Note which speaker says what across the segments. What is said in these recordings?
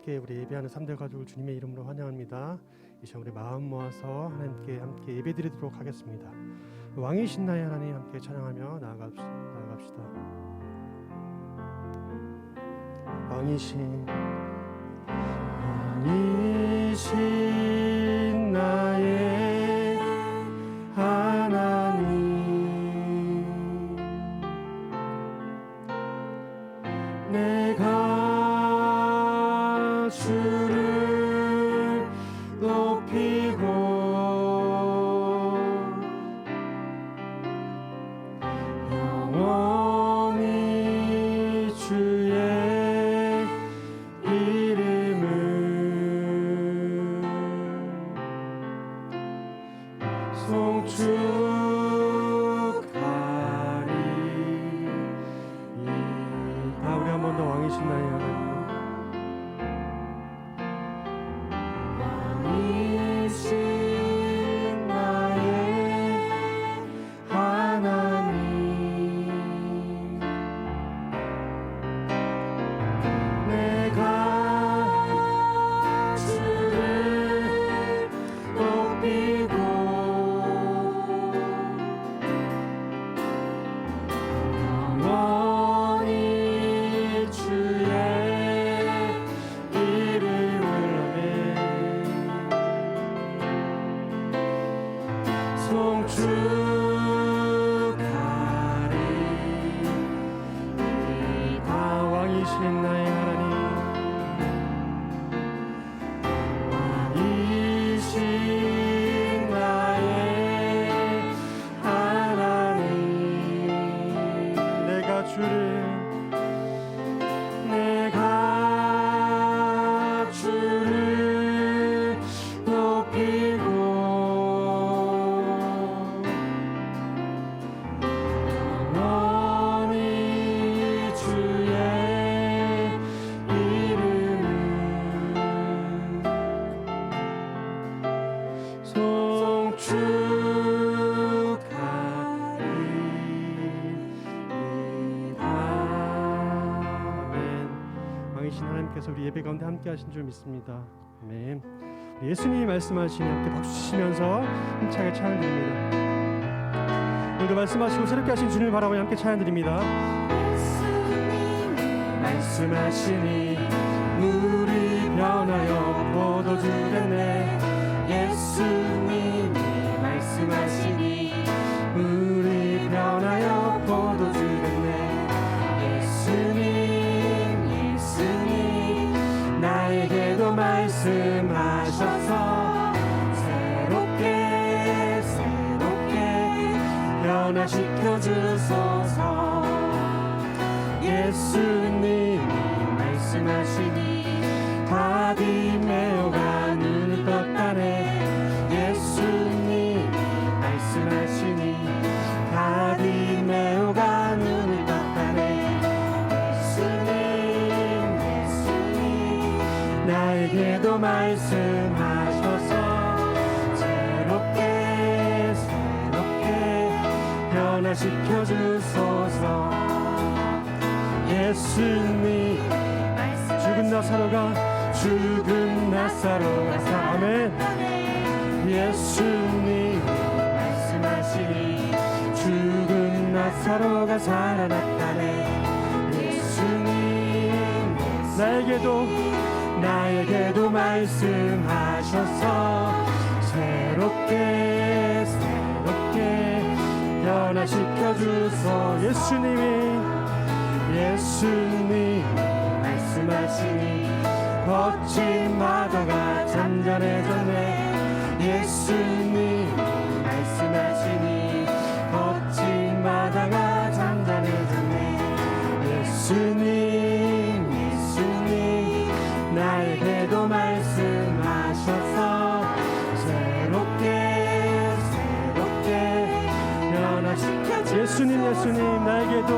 Speaker 1: 함께 우리 예배하는 3대 가족을 주님의 이름으로 환영합니다. 이 시간 우리 마음 모아서 하나님께 함께 예배드리도록 하겠습니다. 왕이신 나의 하나님 함께 찬양하며 나아갑시다. 왕이신 나의 하나님, 내가 주를 높이고 영원히 주의 이름을 송축하리. 우리 한 번 더 왕이신 나의 하나님, 왕이신 나의 하나님, 내가 주를 높이고 영원히 주의 이름을 송축하리. 다 왕이신 나의 하나님, 왕이신 나의 하나님, 내가 주를 높이고 영원히 주의 이름을 송축하리이다. 아멘. 왕이신 하나님께서 우리 예배 가운데 함께 하신 줄 믿습니다. 아멘. 예수님이 말씀하시니 함께 박수 치시면서 힘차게 찬양드립니다. 오늘도 말씀하시고 새롭게 하신 주님을 바라보며 함께 찬양드립니다. 예수님이 말씀하시니 물이 변하여 포도주 됐네. 예수님이 말씀하시니 물이 변하여 포도주 됐네. 예수님 나에게도 말씀하셔서 새롭게 변화시켜 주소서. 예수님이 말씀하시니 바디메오가 눈을 떴다네. 예수님이 말씀하시니 바디메오가 눈을 떴다네. 예수님 나에게도 말씀하셔서 새롭게 변화시켜 주소서. 예수님 죽은 나사로가 아멘. 예수님 말씀하시니 죽은 나사로가 살아났다네. 예수님 나에게도 말씀하셔서 새롭게 변화시켜 주소. 예수님 말씀하시니 거친 바다가 잔잔해졌네. 예수님 말씀하시니 거친 바다가 잔잔해졌네. 예수님 나에게도 말씀하셔서 새롭게 변화시켜 주소. 예수님 나에게도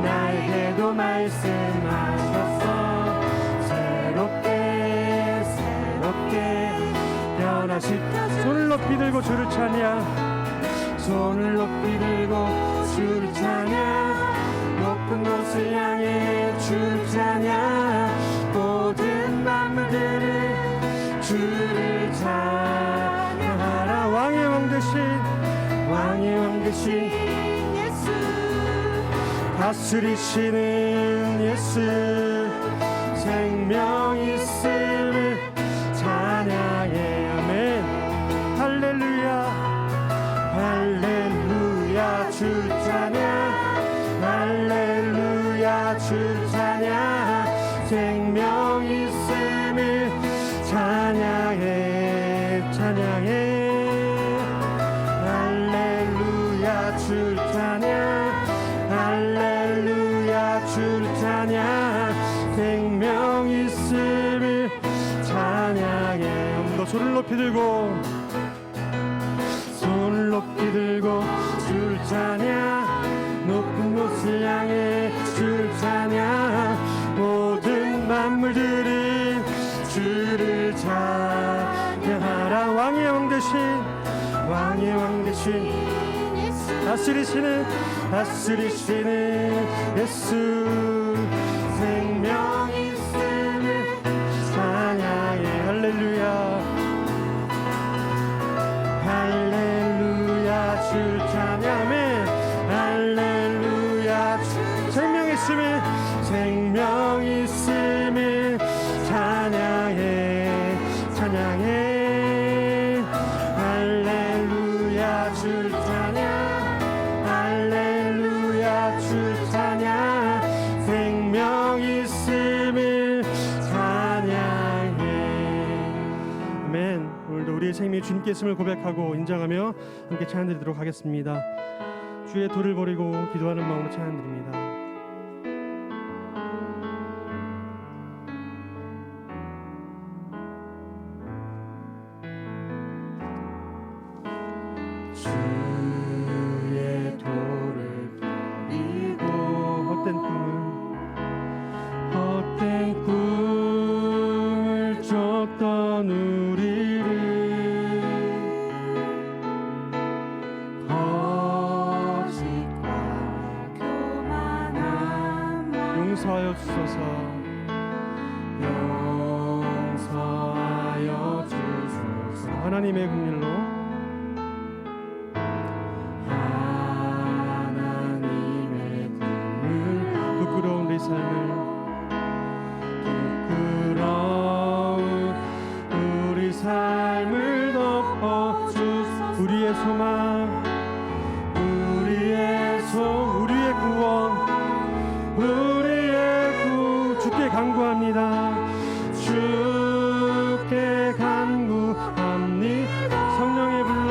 Speaker 1: 나에게도 말씀하셔서 새롭게 변화시켜 주소. 손을 높이 들고 주를 찬양. 높은 곳에 곳을 향해 주를 찬양 모든 만물들을 주를 찬양하라 왕의 왕 되신
Speaker 2: 예수
Speaker 1: 다스리시는 예수 생명 있음을 찬양해 아멘 할렐루야 할렐루야 주 찬양 할렐루야 주 찬양 생명 있음을 찬양해 할렐루야 주 찬양 할렐루야 주 찬양 생명 있음을 찬양해 너 손을 높이 들고 줄 찬양 높은 곳을 향해 줄 찬양 모든 만물들이 주를 찬양하라 왕의 왕 되신 다스리시는 예수 생명 있음을 찬양해 할렐루야 주 찬양해 할렐루야 생명 있음을 찬양해 할렐루야 주 찬양 할렐루야 주 찬양 생명 있음을 찬양해 아멘. 오늘도 우리의 생명이 주님께 있음을 고백하고 인정하며 함께 찬양드리도록 하겠습니다. 주의 도를 버리고 기도하는 마음으로 찬양드립니다. 주의 도를 버리고 헛된 꿈을 쫓던 우리를
Speaker 2: 거짓과 교만한
Speaker 1: 용서하여 주소서 하나님의 긍휼로 부끄러운 우리 삶을 덮어주소서 우리의 소망 우리의 구원 주께 간구합니다. 주께 간구합니다. 성령의 불러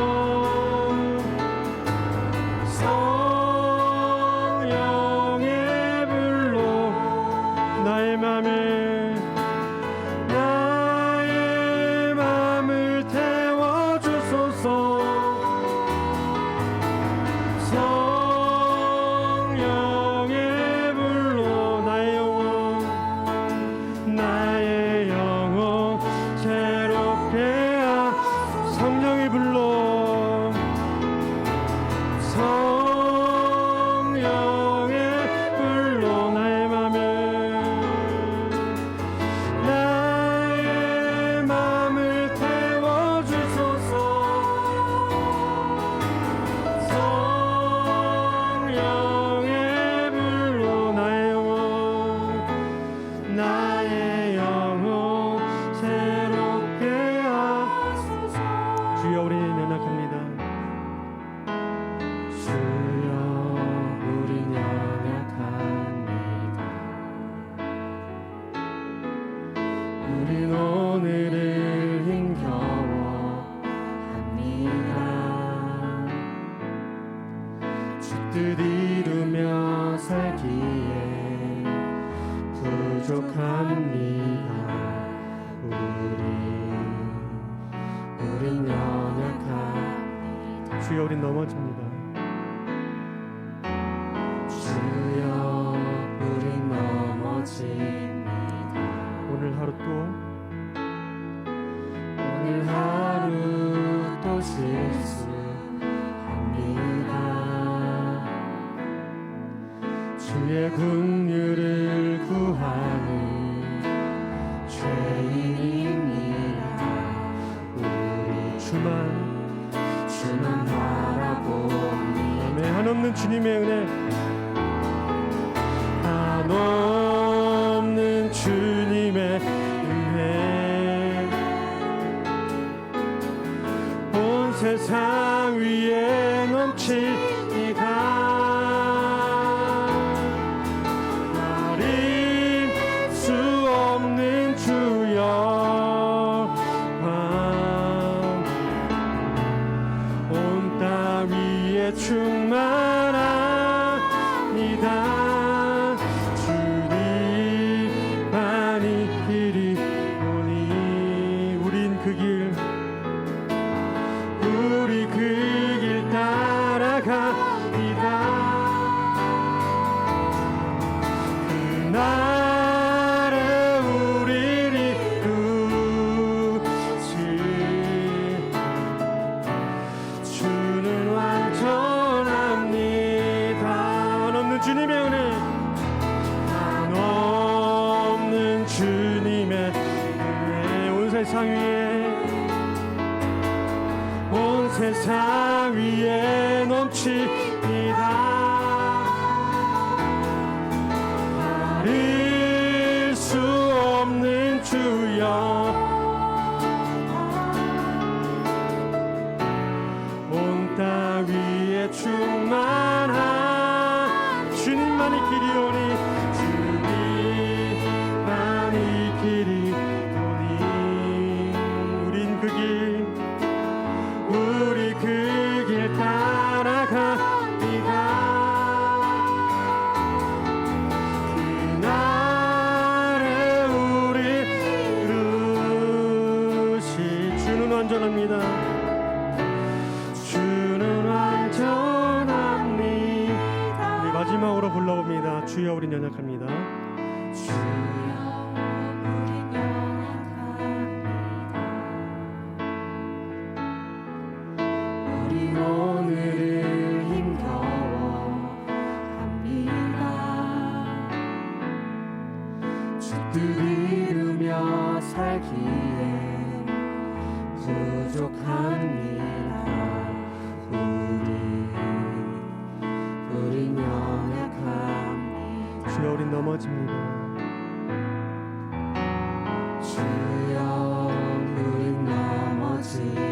Speaker 1: 나의 맘을 태워주소서 성령의 불로 나의 영혼 새롭게 성령의 불로 나의 맘을 태워주소서 성령의 불로 나의 영혼 새롭게 하소서 주여 우리 연약합니다. 주여 우리 연약합니다. 우린 오늘을 힘겨워합니다. 주 뜻 이루며 살기에 부족합니다. 우린 연약합니다. 주여 우린 넘어집니다. 주여 우린 넘어집니다. 오늘 하루 또 실수합니다. 주의 긍휼 주님의 은혜, 한없는 주님의 은혜, 온 세상 위에 넘치니가 가릴 수 없는 주여 온 땅 위에 충만합니다. 주님만이 길이 오니 우린 그 길 따라갑니다. 그날에 우리를 이루실 주는 완전합니다. 한없는 주님의 은혜, 한없는 주님의 은혜, 온 세상 위에 넘칩니다. 가릴 수 없는 주여 온 땅 위에 충만한 주님만이 길이 오니 주님만이 길이 오니 우린 그 길 따라갑니다. 그날에 우리 이루실 주는 완전합니다. 주는 완전합니다. 우리 마지막으로 불러봅니다. 주여 우린 연약합니다.
Speaker 2: 오늘을 힘겨워합니다. 주 뜻 이루며 살기에 부족합니다. 우린 연약합니다.
Speaker 1: 주여 우린 넘어집니다.
Speaker 2: 주여 우린 넘어집니다.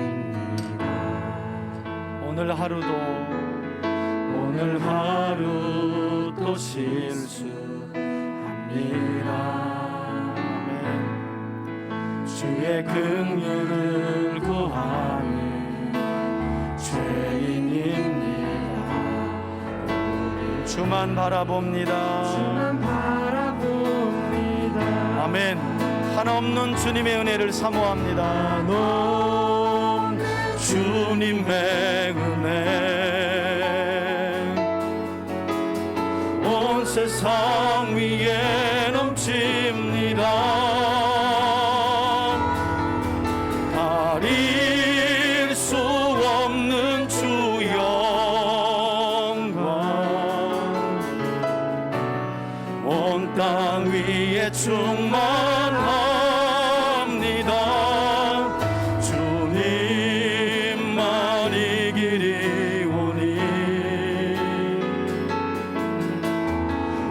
Speaker 2: 오늘 하루도 실수합니다. 주의 긍휼을 구하는 죄인입니다.
Speaker 3: 주만 바라봅니다. 아멘. 한없는 주님의 은혜를 사모합니다. 주님의 은혜 온 세상 위에 넘칩니다. 가릴 수 없는 주 영광 온 땅 위에 충만합니다.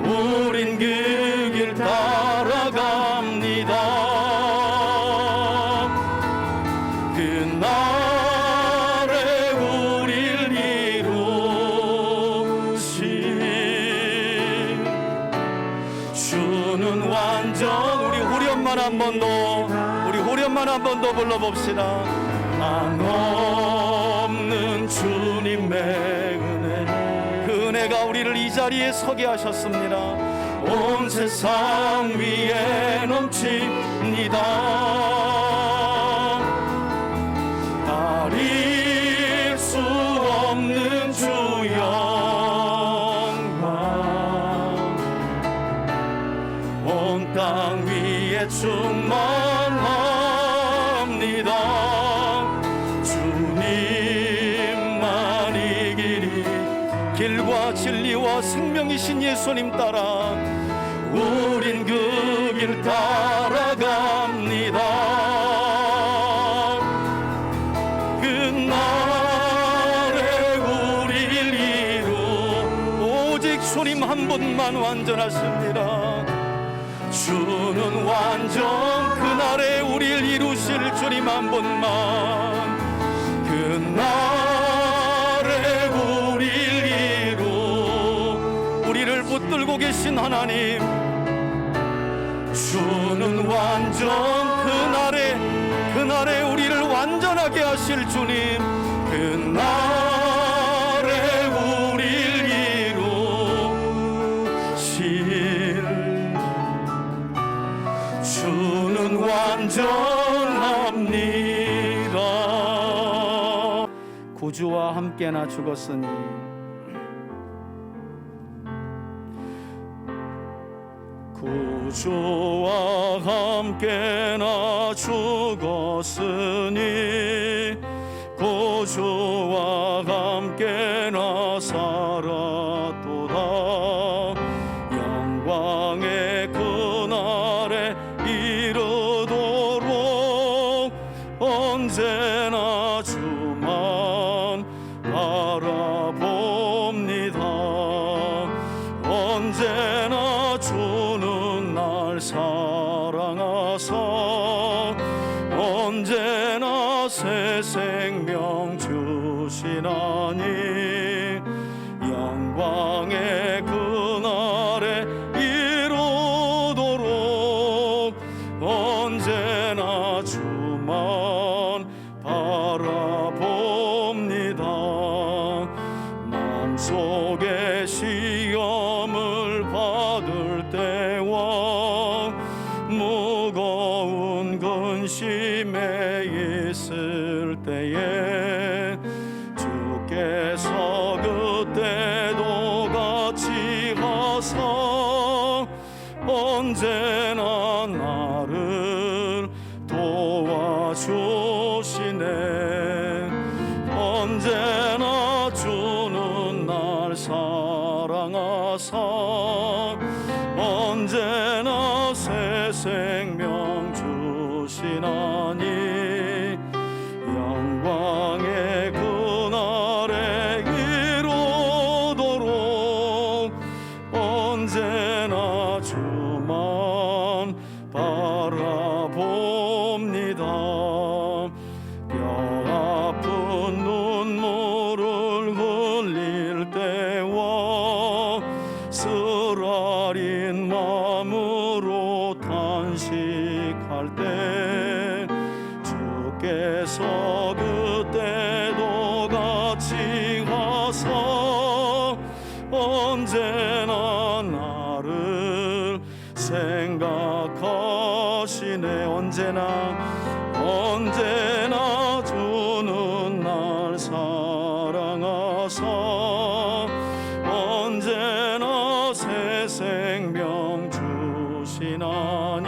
Speaker 3: 우린 그 길 따라갑니다. 그날에 우릴 이루신 주는 완전. 우리 후렴만 한 번 더 불러봅시다. 한없는 주님의 은혜, 그 은혜가 우리를 이 자리에 서게 하셨습니다. 온 세상 위에 넘칩니다. 가릴 수 없는 주 영광 온 땅 위에 충만합니다. 주님만이 길과 진리와 생명이신 예수님 따라 우린 그 길 따라갑니다. 그날에 우릴 하십니다. 주는 완전 그날에 우리를 이루실 주님 한 분만, 그날에 우리를 붙들고 계신 하나님, 주는 완전 그날에 우리를 완전하게 하실 주님, 그날에 우리를 이루실 주는 완전합니다. 구주와 함께나 죽었으니 구주와 함께나 죽었으니 구주와 함께나 살았도다. 영광의 그날에 이르도록 언제나 주만 바라봅니다. 언제나 주는 날 사랑하사 언제나 새 생명 주시나니, 영광의 그날에 이루도록 언제나 주만 바라봅니다. 마음속에 시험을 받을 때와 무거운 근심에 있을 때에 주께서 그때도 같이 하사 언제나 나를 도와주시네. 언제나 주는 날 사랑하사 언제나 새 생명 주시나니, 영광의 그날에 이루도록 언제나 주만 바라봅니다. 뼈 아픈 눈물을 흘릴 때와 쓰라린 마음으로 탄식할 때 주께서 그때도 같이 가서 언제나 나를 생각하시네. 언제나 주는 날 사랑하사 언제나 새 생명 주시나니,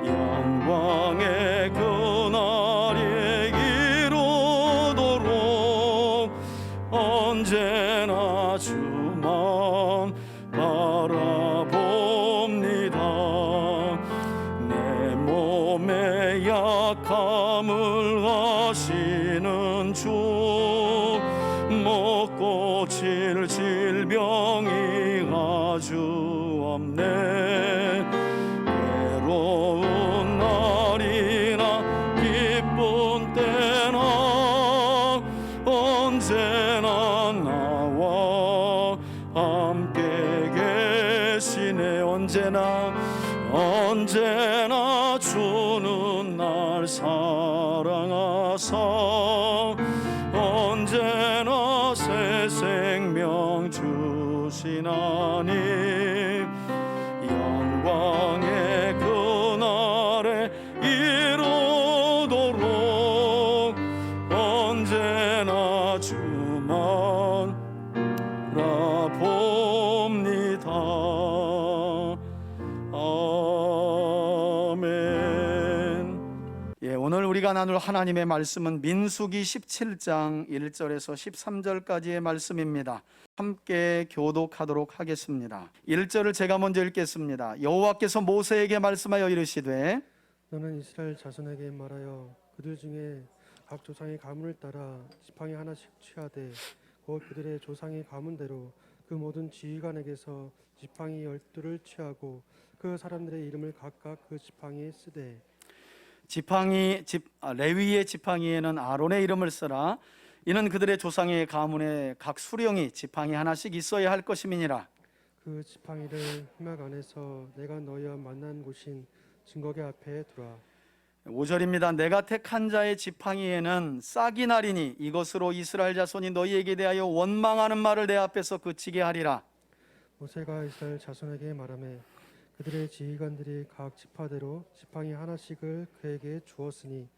Speaker 3: 영광의 그날에 이루도록 언제나 주만 바라봅니다. 내 몸의 약함을 아시는 주, 못 고칠 질병이 아주 없네. 외로운 날이나 기쁜 때나 언제나 나와 함께 계시네. 언제나 주는 날 사랑하사 언제나 새 생명 주시나니, 영광의 그날에 이루도록 언제나 주만 바라봅니다. 아멘. 오늘 우리가 나눌 하나님의 말씀은 민수기 17장 1절에서 13절까지의 말씀입니다. 함께 교독하도록 하겠습니다. 1절을 제가 먼저 읽겠습니다. 여호와께서 모세에게 말씀하여 이르시되,
Speaker 1: 너는 이스라엘 자손에게 말하여 그들 중에 각 조상의 가문을 따라 지팡이 하나씩 취하되 곧 그들의 조상의 가문대로 그 모든 지휘관에게서 지팡이 12를 취하고 그 사람들의 이름을 각각 그 지팡이에 쓰되
Speaker 3: 레위의 지팡이에는 아론의 이름을 쓰라. 이는 그들의 조상의 가문에 각 수령이 지팡이 하나씩 있어야 할 것임이니라.
Speaker 1: 그 지팡이를 회막 안에서 내가 너희와 만난 곳인 증거계 앞에 두라.
Speaker 3: 5절입니다. 내가 택한 자의 지팡이에는 싹이 나리니 이것으로 이스라엘 자손이 너희에게 대하여 원망하는 말을 내 앞에서 그치게 하리라.
Speaker 1: 모세가 이스라엘 자손에게 말하매 그들의 지휘관들이 각 지파대로 지팡이 하나씩을 그에게 주었으니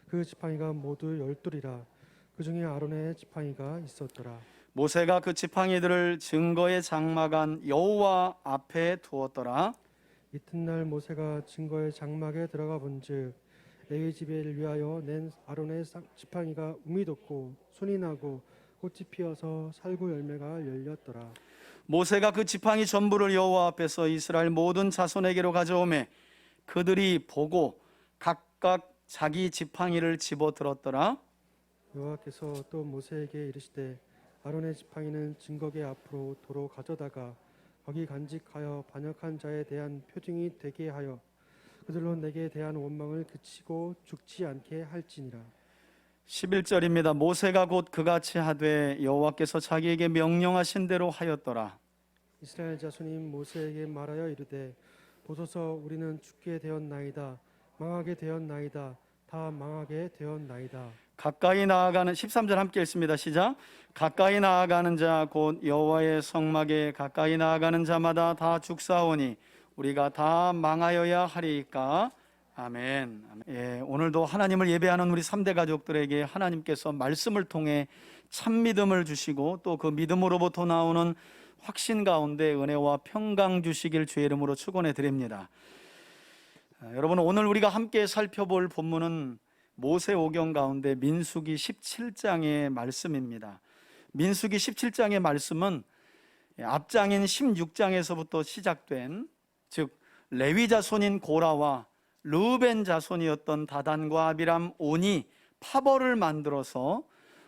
Speaker 1: 그 지팡이가 모두 12이라. 그 중에 아론의 지팡이가 있었더라.
Speaker 3: 모세가 그 지팡이들을 증거의 장막 안 여호와 앞에 두었더라.
Speaker 1: 이튿날 모세가 증거의 장막에 들어가 본즉 레위 집을 위하여 낸 아론의 지팡이가 움이 돋고 손이 나고 꽃이 피어서 살구 열매가 열렸더라.
Speaker 3: 모세가 그 지팡이 전부를 여호와 앞에서 이스라엘 모든 자손에게로 가져오매 그들이 보고 각각 자기 지팡이를 집어들었더라.
Speaker 1: 여호와께서 또 모세에게 이르시되 아론의 지팡이는 증거계 앞으로 도로 가져다가 거기 간직하여 반역한 자에 대한 표징이 되게 하여 그들로 내게 대한 원망을 그치고 죽지 않게 할지니라.
Speaker 3: 11절입니다. 모세가 곧 그같이 하되 여호와께서 자기에게 명령하신 대로 하였더라.
Speaker 1: 이스라엘 자손이 모세에게 말하여 이르되 보소서 우리는 죽게 되었나이다. 망하게 되었나이다. 다 망하게 되었나이다.
Speaker 3: 가까이 나아가는 13절 함께 읽습니다. 시작. 가까이 나아가는 자 곧 여호와의 성막에 가까이 나아가는 자마다 다 죽사오니 우리가 다 망하여야 하리이까. 아멘. 예, 오늘도 하나님을 예배하는 우리 3대 가족들에게 하나님께서 말씀을 통해 참 믿음을 주시고 또 그 믿음으로부터 나오는 확신 가운데 은혜와 평강 주시길 주의 이름으로 축원해 드립니다. 여러분, 오늘 우리가 함께 살펴볼 본문은 모세오경 가운데 민수기 17장의 말씀입니다. 민수기 17장의 말씀은 앞장인 16장에서부터 시작된, 즉 레위 자손인 고라와 르우벤 자손이었던 다단과 아비람, 온이 파벌을 만들어서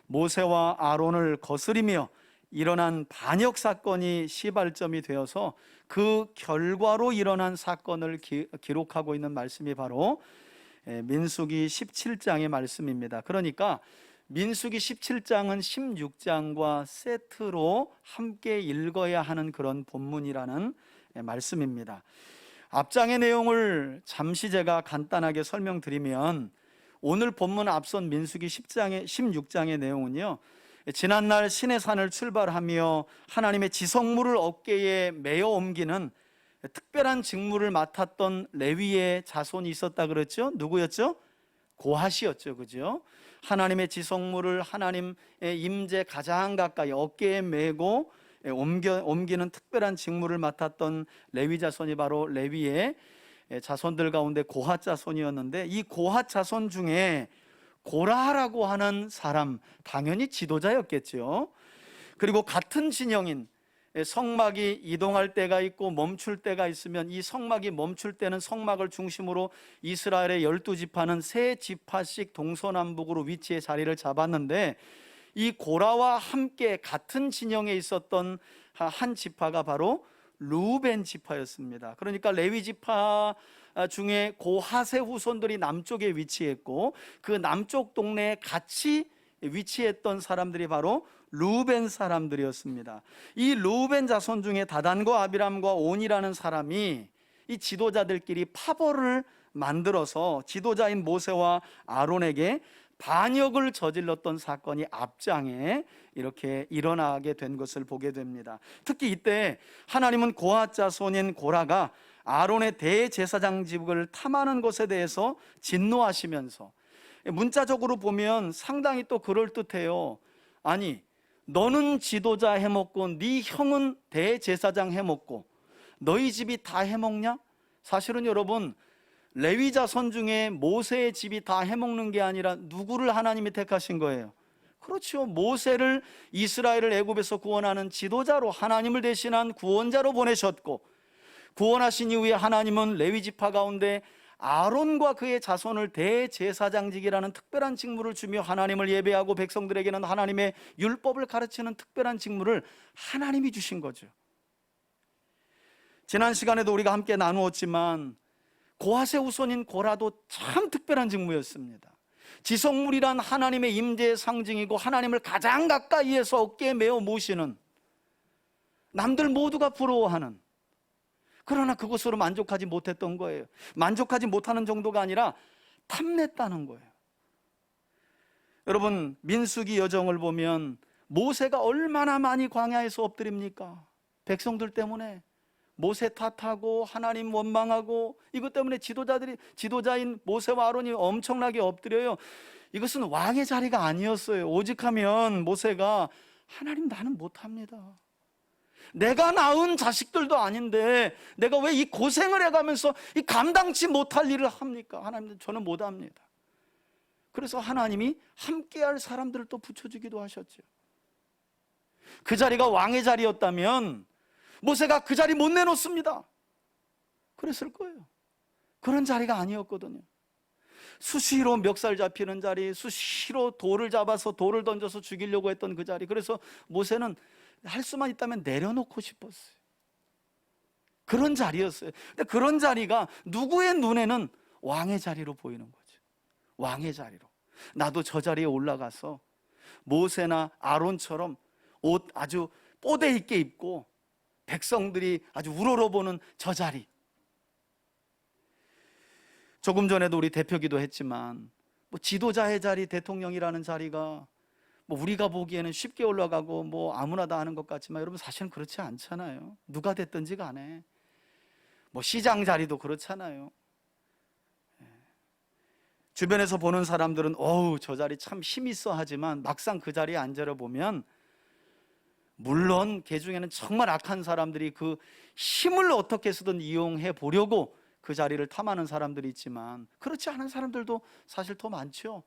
Speaker 3: 모세와 아론을 거스리며 일어난 반역 사건이 시발점이 되어서 그 결과로 일어난 사건을 기록하고 있는 말씀이 바로 민수기 17장의 말씀입니다. 그러니까 민수기 17장은 16장과 세트로 함께 읽어야 하는 그런 본문이라는 말씀입니다. 앞장의 내용을 잠시 제가 간단하게 설명드리면, 오늘 본문 앞선 민수기 16장의 내용은요, 지난날 시내산을 출발하며 하나님의 지성물을 어깨에 메어 옮기는 특별한 직무를 맡았던 레위의 자손이 있었다 그랬죠? 누구였죠? 고핫이었죠. 그죠? 하나님의 지성물을 하나님의 임재 가장 가까이 어깨에 메고 옮기는 특별한 직무를 맡았던 레위 자손이 바로 레위의 자손들 가운데 고핫 자손이었는데, 이 고핫 자손 중에 고라라고 하는 사람, 당연히 지도자였겠죠. 그리고 같은 진영인, 성막이 이동할 때가 있고 멈출 때가 있으면 이 성막이 멈출 때는 성막을 중심으로 이스라엘의 12지파는 3지파씩 동서남북으로 위치해 자리를 잡았는데, 이 고라와 함께 같은 진영에 있었던 한 지파가 바로 르우벤 지파였습니다. 그러니까 레위 지파 중에 고핫의 후손들이 남쪽에 위치했고 그 남쪽 동네에 같이 위치했던 사람들이 바로 르우벤 사람들이었습니다. 이 르우벤 자손 중에 다단과 아비람과 온이라는 사람이 이 지도자들끼리 파벌을 만들어서 지도자인 모세와 아론에게 반역을 저질렀던 사건이 앞장에 이렇게 일어나게 된 것을 보게 됩니다. 특히 이때 하나님은 고핫 자손인 고라가 아론의 대제사장직을 탐하는 것에 대해서 진노하시면서, 문자적으로 보면 상당히 또 그럴듯해요. 아니, 너는 지도자 해먹고 네 형은 대제사장 해먹고 너희 집이 다 해먹냐? 사실은 여러분, 레위 자손 중에 모세의 집이 다 해먹는 게 아니라 누구를 하나님이 택하신 거예요? 그렇죠. 모세를 이스라엘을 애굽에서 구원하는 지도자로, 하나님을 대신한 구원자로 보내셨고, 구원하신 이후에 하나님은 레위 지파 가운데 아론과 그의 자손을 대제사장직이라는 특별한 직무를 주며 하나님을 예배하고 백성들에게는 하나님의 율법을 가르치는 특별한 직무를 하나님이 주신 거죠. 지난 시간에도 우리가 함께 나누었지만 고핫의 후손인 고라도 참 특별한 직무였습니다. 지성물이란 하나님의 임재의 상징이고 하나님을 가장 가까이에서 어깨에 메어 모시는, 남들 모두가 부러워하는, 그러나 그것으로 만족하지 못했던 거예요. 만족하지 못하는 정도가 아니라 탐냈다는 거예요. 여러분, 민수기 여정을 보면 모세가 얼마나 많이 광야에서 엎드립니까? 백성들 때문에 모세 탓하고 하나님 원망하고, 이것 때문에 지도자인 모세와 아론이 엄청나게 엎드려요. 이것은 왕의 자리가 아니었어요. 오직하면 모세가, 하나님 나는 못합니다. 내가 낳은 자식들도 아닌데 내가 왜 이 고생을 해가면서 이 감당치 못할 일을 합니까? 하나님, 저는 못합니다. 그래서 하나님이 함께할 사람들을 또 붙여주기도 하셨죠. 그 자리가 왕의 자리였다면 모세가 그 자리 못 내놓습니다. 그랬을 거예요. 그런 자리가 아니었거든요. 수시로 멱살 잡히는 자리, 수시로 돌을 잡아서 돌을 던져서 죽이려고 했던 그 자리. 그래서 모세는 할 수만 있다면 내려놓고 싶었어요. 그런 자리였어요. 근데 그런 자리가 누구의 눈에는 왕의 자리로 보이는 거죠. 왕의 자리로. 나도 저 자리에 올라가서 모세나 아론처럼 옷 아주 뽀대 있게 입고 백성들이 아주 우러러보는 저 자리. 조금 전에도 우리 대표기도 했지만 뭐 지도자의 자리, 대통령이라는 자리가 뭐 우리가 보기에는 쉽게 올라가고 뭐 아무나 다 하는 것 같지만 여러분, 사실은 그렇지 않잖아요. 누가 됐든지 간에. 뭐 시장 자리도 그렇잖아요. 주변에서 보는 사람들은 어우 저 자리 참 힘 있어 하지만 막상 그 자리에 앉아 보면, 물론 그 중에는 정말 악한 사람들이 그 힘을 어떻게 해서든 이용해 보려고 그 자리를 탐하는 사람들이 있지만 그렇지 않은 사람들도 사실 더 많죠.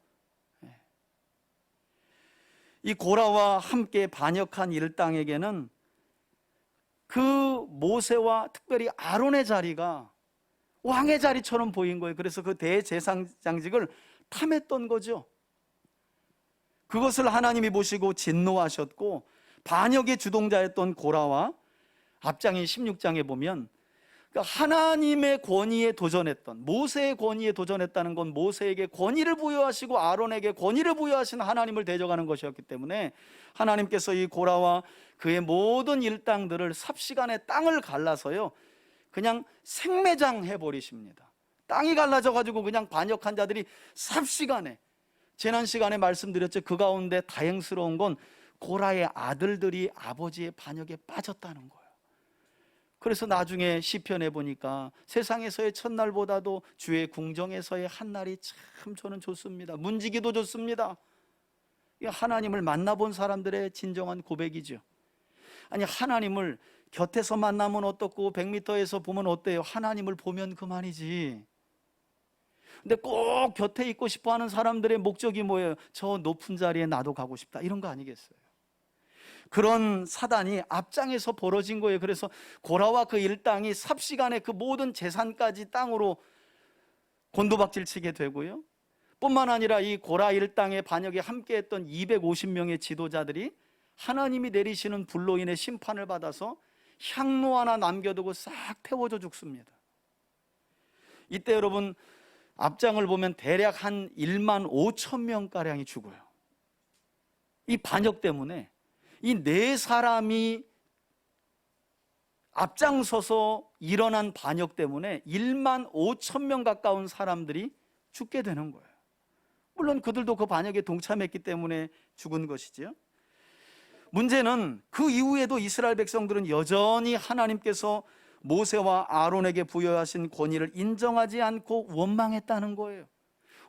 Speaker 3: 이 고라와 함께 반역한 일당에게는 그 모세와 특별히 아론의 자리가 왕의 자리처럼 보인 거예요. 그래서 그 대제사장직을 탐했던 거죠. 그것을 하나님이 보시고 진노하셨고, 반역의 주동자였던 고라와 앞장인 16장에 보면 하나님의 권위에 도전했던, 모세의 권위에 도전했다는 건 모세에게 권위를 부여하시고 아론에게 권위를 부여하신 하나님을 대적하는 것이었기 때문에 하나님께서 이 고라와 그의 모든 일당들을 삽시간에 땅을 갈라서요 그냥 생매장 해버리십니다. 땅이 갈라져 가지고 그냥 반역한 자들이 삽시간에, 지난 시간에 말씀드렸죠. 그 가운데 다행스러운 건 고라의 아들들이 아버지의 반역에 빠졌다는 거예요. 그래서 나중에 시편에 보니까 세상에서의 첫날보다도 주의 궁정에서의 한날이 참 저는 좋습니다. 문지기도 좋습니다. 하나님을 만나본 사람들의 진정한 고백이죠. 아니, 하나님을 곁에서 만나면 어떻고 100m에서 보면 어때요? 하나님을 보면 그만이지. 근데 꼭 곁에 있고 싶어 하는 사람들의 목적이 뭐예요? 저 높은 자리에 나도 가고 싶다, 이런 거 아니겠어요? 그런 사단이 앞장에서 벌어진 거예요. 그래서 고라와 그 일당이 삽시간에 그 모든 재산까지 땅으로 곤두박질 치게 되고요. 뿐만 아니라 이 고라 일당의 반역에 함께했던 250명의 지도자들이 하나님이 내리시는 불로 인해 심판을 받아서 향로 하나 남겨두고 싹 태워져 죽습니다. 이때 여러분, 앞장을 보면 대략 한 1만 5천 명가량이 죽어요. 이 반역 때문에 이 네 사람이 앞장서서 일어난 반역 때문에 1만 5천 명 가까운 사람들이 죽게 되는 거예요. 물론 그들도 그 반역에 동참했기 때문에 죽은 것이지요. 문제는 그 이후에도 이스라엘 백성들은 여전히 하나님께서 모세와 아론에게 부여하신 권위를 인정하지 않고 원망했다는 거예요.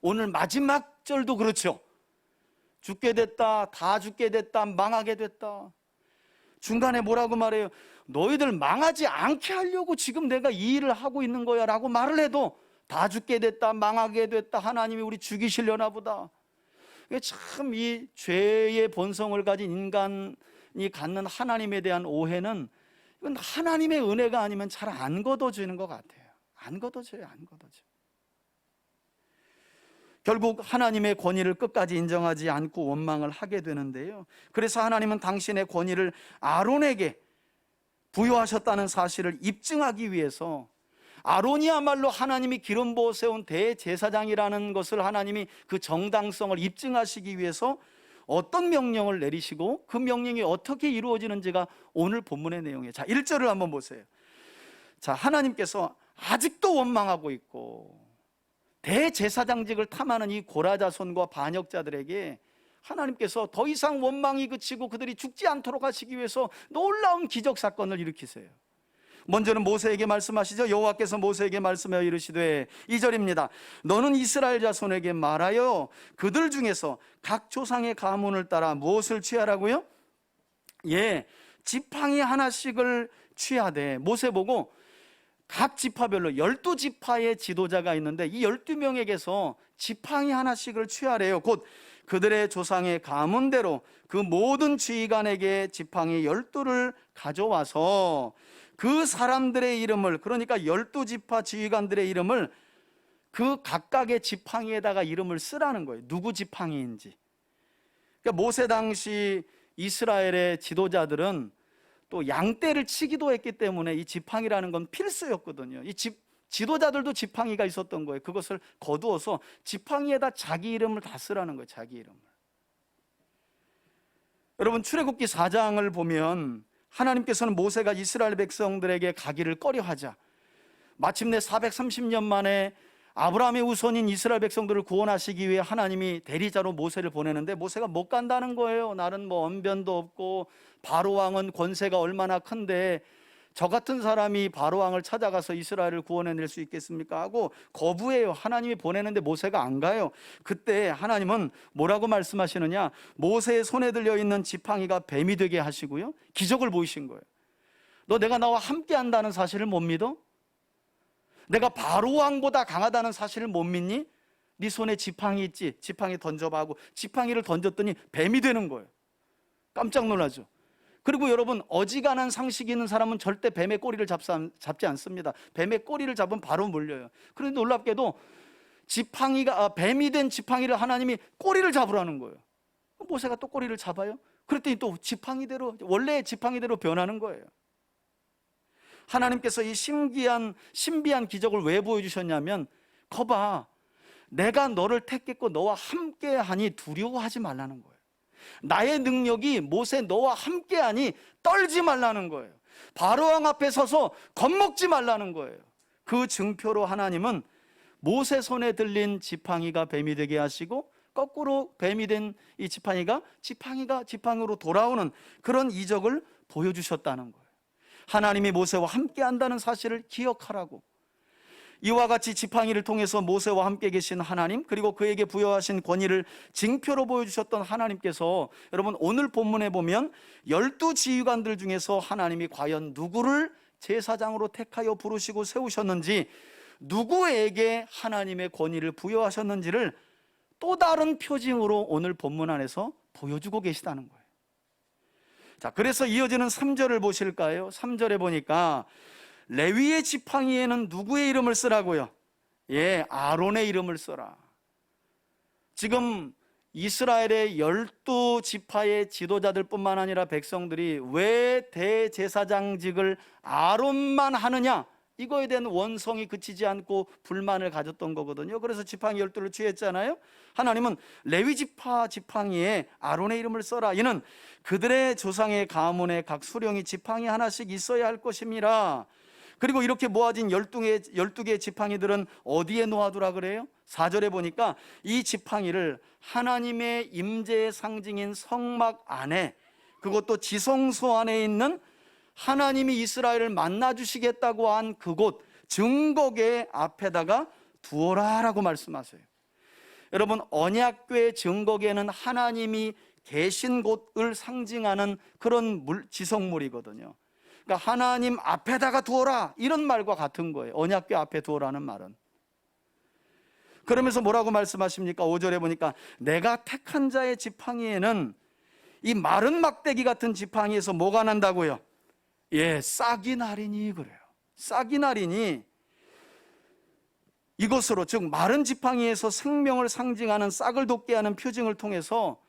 Speaker 3: 오늘 마지막 절도 그렇죠. 죽게 됐다, 다 죽게 됐다, 망하게 됐다. 중간에 뭐라고 말해요? 너희들 망하지 않게 하려고 지금 내가 이 일을 하고 있는 거야 라고 말을 해도 다 죽게 됐다, 망하게 됐다, 하나님이 우리 죽이시려나 보다. 참 이 죄의 본성을 가진 인간이 갖는 하나님에 대한 오해는, 이건 하나님의 은혜가 아니면 잘 안 걷어지는 것 같아요. 안 걷어져요, 안 걷어져. 결국 하나님의 권위를 끝까지 인정하지 않고 원망을 하게 되는데요. 그래서 하나님은 당신의 권위를 아론에게 부여하셨다는 사실을 입증하기 위해서 아론이야말로 하나님이 기름 부어 세운 대제사장이라는 것을 하나님이 그 정당성을 입증하시기 위해서 어떤 명령을 내리시고 그 명령이 어떻게 이루어지는지가 오늘 본문의 내용이에요. 자, 1절을 한번 보세요. 자, 하나님께서 아직도 원망하고 있고 대제사장직을 탐하는 이 고라자손과 반역자들에게 하나님께서 더 이상 원망이 그치고 그들이 죽지 않도록 하시기 위해서 놀라운 기적 사건을 일으키세요. 먼저는 모세에게 말씀하시죠. 여호와께서 모세에게 말씀하여 이르시되 2절입니다. 너는 이스라엘 자손에게 말하여 그들 중에서 각 조상의 가문을 따라 무엇을 취하라고요? 예, 지팡이 하나씩을 취하되, 모세 보고 각 지파별로 12지파의 지도자가 있는데 이 12명에게서 지팡이 하나씩을 취하래요. 곧 그들의 조상의 가문대로 그 모든 지휘관에게 지팡이 12를 가져와서 그 사람들의 이름을, 그러니까 12지파 지휘관들의 이름을 그 각각의 지팡이에다가 이름을 쓰라는 거예요. 누구 지팡이인지. 그러니까 모세 당시 이스라엘의 지도자들은 또 양떼를 치기도 했기 때문에 이 지팡이라는 건 필수였거든요. 이 지도자들도 지팡이가 있었던 거예요. 그것을 거두어서 지팡이에다 자기 이름을 다 쓰라는 거예요. 자기 이름을. 여러분, 출애굽기 4장을 보면 하나님께서는 모세가 이스라엘 백성들에게 가기를 꺼려하자 마침내 430년 만에 아브라함의 후손인 이스라엘 백성들을 구원하시기 위해 하나님이 대리자로 모세를 보내는데 모세가 못 간다는 거예요. 나는 뭐 언변도 없고 바로 왕은 권세가 얼마나 큰데 저 같은 사람이 바로 왕을 찾아가서 이스라엘을 구원해낼 수 있겠습니까? 하고 거부해요. 하나님이 보내는데 모세가 안 가요. 그때 하나님은 뭐라고 말씀하시느냐? 모세의 손에 들려있는 지팡이가 뱀이 되게 하시고요, 기적을 보이신 거예요. 너 내가 나와 함께 한다는 사실을 못 믿어? 내가 바로 왕보다 강하다는 사실을 못 믿니? 네 손에 지팡이 있지? 지팡이 던져봐 하고 지팡이를 던졌더니 뱀이 되는 거예요. 깜짝 놀라죠. 그리고 여러분, 어지간한 상식이 있는 사람은 절대 뱀의 꼬리를 잡지 않습니다. 뱀의 꼬리를 잡으면 바로 물려요. 그런데 놀랍게도 뱀이 된 지팡이를 하나님이 꼬리를 잡으라는 거예요. 모세가 또 꼬리를 잡아요. 그랬더니 또 지팡이대로, 원래의 지팡이대로 변하는 거예요. 하나님께서 이 신비한 기적을 왜 보여주셨냐면, 거봐, 내가 너를 택했고 너와 함께하니 두려워하지 말라는 거예요. 나의 능력이 모세 너와 함께하니 떨지 말라는 거예요. 바로왕 앞에 서서 겁먹지 말라는 거예요. 그 증표로 하나님은 모세 손에 들린 지팡이가 뱀이 되게 하시고 거꾸로 뱀이 된 이 지팡이가 지팡이로 돌아오는 그런 이적을 보여주셨다는 거예요. 하나님이 모세와 함께한다는 사실을 기억하라고. 이와 같이 지팡이를 통해서 모세와 함께 계신 하나님, 그리고 그에게 부여하신 권위를 징표로 보여주셨던 하나님께서, 여러분 오늘 본문에 보면 12지휘관들 중에서 하나님이 과연 누구를 제사장으로 택하여 부르시고 세우셨는지, 누구에게 하나님의 권위를 부여하셨는지를 또 다른 표징으로 오늘 본문 안에서 보여주고 계시다는 거예요. 자, 그래서 이어지는 3절을 보실까요? 3절에 보니까 레위의 지팡이에는 누구의 이름을 쓰라고요? 예, 아론의 이름을 써라. 지금 이스라엘의 12지파의 지도자들 뿐만 아니라 백성들이 왜 대제사장직을 아론만 하느냐, 이거에 대한 원성이 그치지 않고 불만을 가졌던 거거든요. 그래서 지팡이 12를 취했잖아요. 하나님은 레위 지팡이에 아론의 이름을 써라. 이는 그들의 조상의 가문에 각 수령이 지팡이 하나씩 있어야 할 것임이라. 그리고 이렇게 모아진 12개의 지팡이들은 어디에 놓아두라 그래요? 4절에 보니까 이 지팡이를 하나님의 임재의 상징인 성막 안에, 그것도 지성소 안에 있는 하나님이 이스라엘을 만나주시겠다고 한 그곳 증거궤 앞에다가 두어라 라고 말씀하세요. 여러분, 언약궤 증거궤는 하나님이 계신 곳을 상징하는 그런 지성물이거든요. 그러니까 하나님 앞에다가 두어라, 이런 말과 같은 거예요. 언약궤 앞에 두어라는 말은. 그러면서 뭐라고 말씀하십니까? 5절에 보니까 내가 택한 자의 지팡이에는, 이 마른 막대기 같은 지팡이에서 뭐가 난다고요? 예, 싹이 나리니 그래요. 싹이 나리니, 이것으로, 즉 마른 지팡이에서 생명을 상징하는 싹을 돋게 하는 표징을 통해서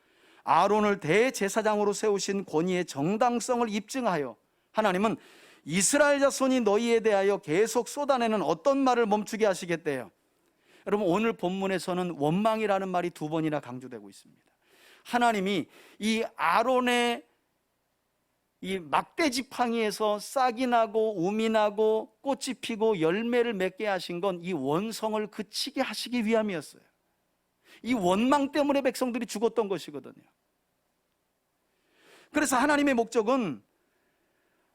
Speaker 3: 아론을 대제사장으로 세우신 권위의 정당성을 입증하여 하나님은 이스라엘 자손이 너희에 대하여 계속 쏟아내는 어떤 말을 멈추게 하시겠대요. 여러분, 오늘 본문에서는 원망이라는 말이 2번이나 강조되고 있습니다. 하나님이 이 아론의 이 막대 지팡이에서 싹이 나고 um이 나고 꽃이 피고 열매를 맺게 하신 건 이 원성을 그치게 하시기 위함이었어요. 이 원망 때문에 백성들이 죽었던 것이거든요. 그래서 하나님의 목적은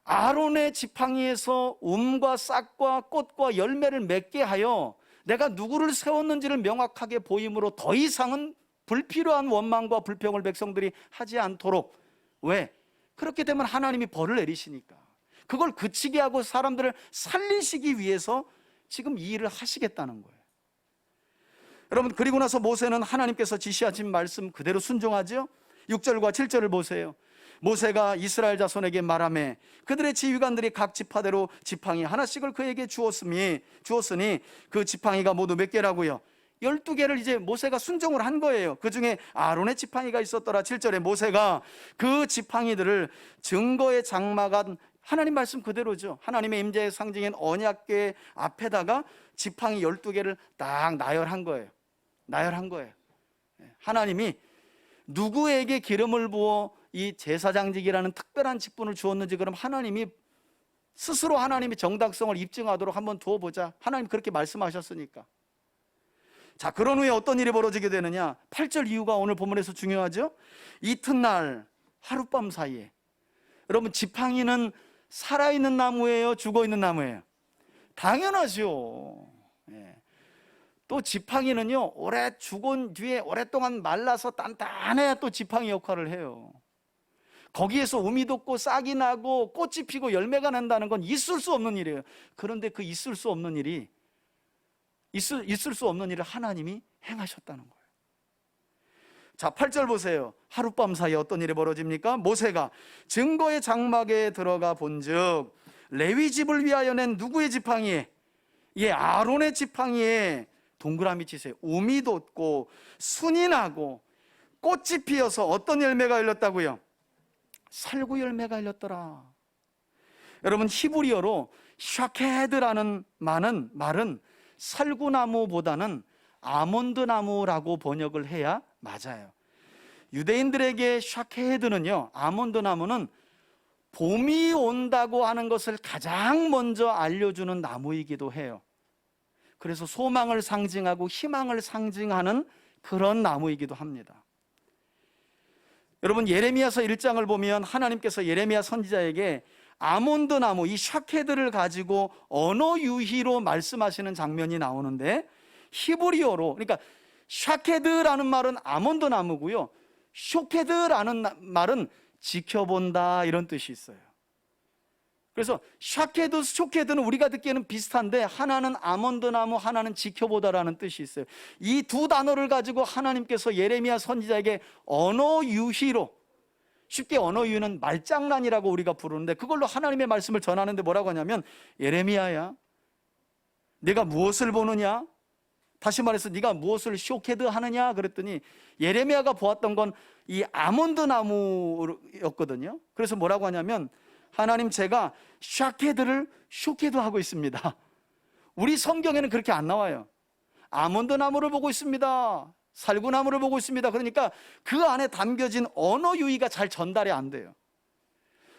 Speaker 3: 아론의 지팡이에서 um과 싹과 꽃과 열매를 맺게 하여 내가 누구를 세웠는지를 명확하게 보임으로 더 이상은 불필요한 원망과 불평을 백성들이 하지 않도록. 왜? 그렇게 되면 하나님이 벌을 내리시니까. 그걸 그치게 하고 사람들을 살리시기 위해서 지금 이 일을 하시겠다는 거예요. 여러분, 그리고 나서 모세는 하나님께서 지시하신 말씀 그대로 순종하죠. 6절과 7절을 보세요. 모세가 이스라엘 자손에게 말하매 그들의 지휘관들이 각 지파대로 지팡이 하나씩을 그에게 주었으니 그 지팡이가 모두 몇 개라고요? 12개를 이제 모세가 순종을 한 거예요. 그 중에 아론의 지팡이가 있었더라. 7절에 모세가 그 지팡이들을 증거의 장막한, 하나님 말씀 그대로죠. 하나님의 임재의 상징인 언약궤 앞에다가 지팡이 12개를 딱 나열한 거예요. 하나님이 누구에게 기름을 부어 이 제사장직이라는 특별한 직분을 주었는지, 그럼 하나님이 스스로 하나님의 정당성을 입증하도록 한번 두어보자. 하나님 그렇게 말씀하셨으니까. 자, 그런 후에 어떤 일이 벌어지게 되느냐? 8절 이후가 오늘 본문에서 중요하죠. 이튿날 하룻밤 사이에, 여러분, 지팡이는 살아있는 나무예요, 죽어있는 나무예요? 당연하죠. 또 지팡이는요, 오래 죽은 뒤에 오랫동안 말라서 단단해야 또 지팡이 역할을 해요. 거기에서 um이 돋고 싹이 나고 꽃이 피고 열매가 난다는 건 있을 수 없는 일이에요. 그런데 그 있을 수 없는 일을 하나님이 행하셨다는 거예요. 자, 8절 보세요. 하룻밤 사이에 어떤 일이 벌어집니까? 모세가 증거의 장막에 들어가 본즉 레위 집을 위하여 낸 누구의 지팡이에? 아론의 지팡이에 동그라미 치세요. um이 돋고 순이 나고 꽃이 피어서 어떤 열매가 열렸다고요? 살구 열매가 열렸더라. 여러분, 히브리어로 샤케드라는 말은 살구나무보다는 아몬드나무라고 번역을 해야 맞아요. 유대인들에게 샤케드는요, 아몬드나무는 봄이 온다고 하는 것을 가장 먼저 알려주는 나무이기도 해요. 그래서 소망을 상징하고 희망을 상징하는 그런 나무이기도 합니다. 여러분, 예레미야서 1장을 보면 하나님께서 예레미야 선지자에게 아몬드 나무, 이 샤케드를 가지고 언어 유희로 말씀하시는 장면이 나오는데, 히브리어로, 그러니까 샤케드라는 말은 아몬드 나무고요, 쇼케드라는 말은 지켜본다, 이런 뜻이 있어요. 그래서 샤케드, 쇼케드는 우리가 듣기에는 비슷한데 하나는 아몬드 나무, 하나는 지켜보다라는 뜻이 있어요. 이 두 단어를 가지고 하나님께서 예레미야 선지자에게 언어 유희로, 쉽게 언어 유희는 말장난이라고 우리가 부르는데, 그걸로 하나님의 말씀을 전하는데 뭐라고 하냐면, 예레미야야, 네가 무엇을 보느냐? 다시 말해서 네가 무엇을 쇼케드 하느냐? 그랬더니 예레미야가 보았던 건 이 아몬드 나무였거든요. 그래서 뭐라고 하냐면, 하나님, 제가 샤케드를 쇼케드 하고 있습니다. 우리 성경에는 그렇게 안 나와요. 아몬드 나무를 보고 있습니다, 살구나무를 보고 있습니다. 그러니까 그 안에 담겨진 언어 유희가 잘 전달이 안 돼요.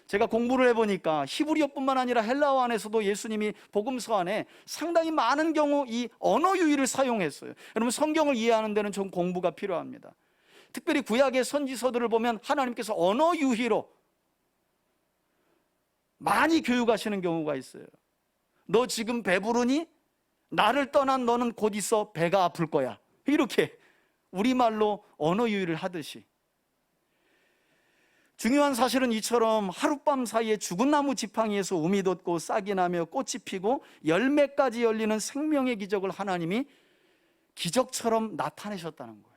Speaker 3: 제가 공부를 해보니까 히브리어뿐만 아니라 헬라어 안에서도 예수님이 복음서 안에 상당히 많은 경우 이 언어 유희를 사용했어요. 여러분, 성경을 이해하는 데는 좀 공부가 필요합니다. 특별히 구약의 선지서들을 보면 하나님께서 언어 유희로 많이 교육하시는 경우가 있어요. 너 지금 배부르니? 나를 떠난 너는 곧 있어 배가 아플 거야. 이렇게 우리말로 언어 유희를 하듯이. 중요한 사실은 이처럼 하룻밤 사이에 죽은 나무 지팡이에서 um이 돋고 싹이 나며 꽃이 피고 열매까지 열리는 생명의 기적을 하나님이 기적처럼 나타내셨다는 거예요.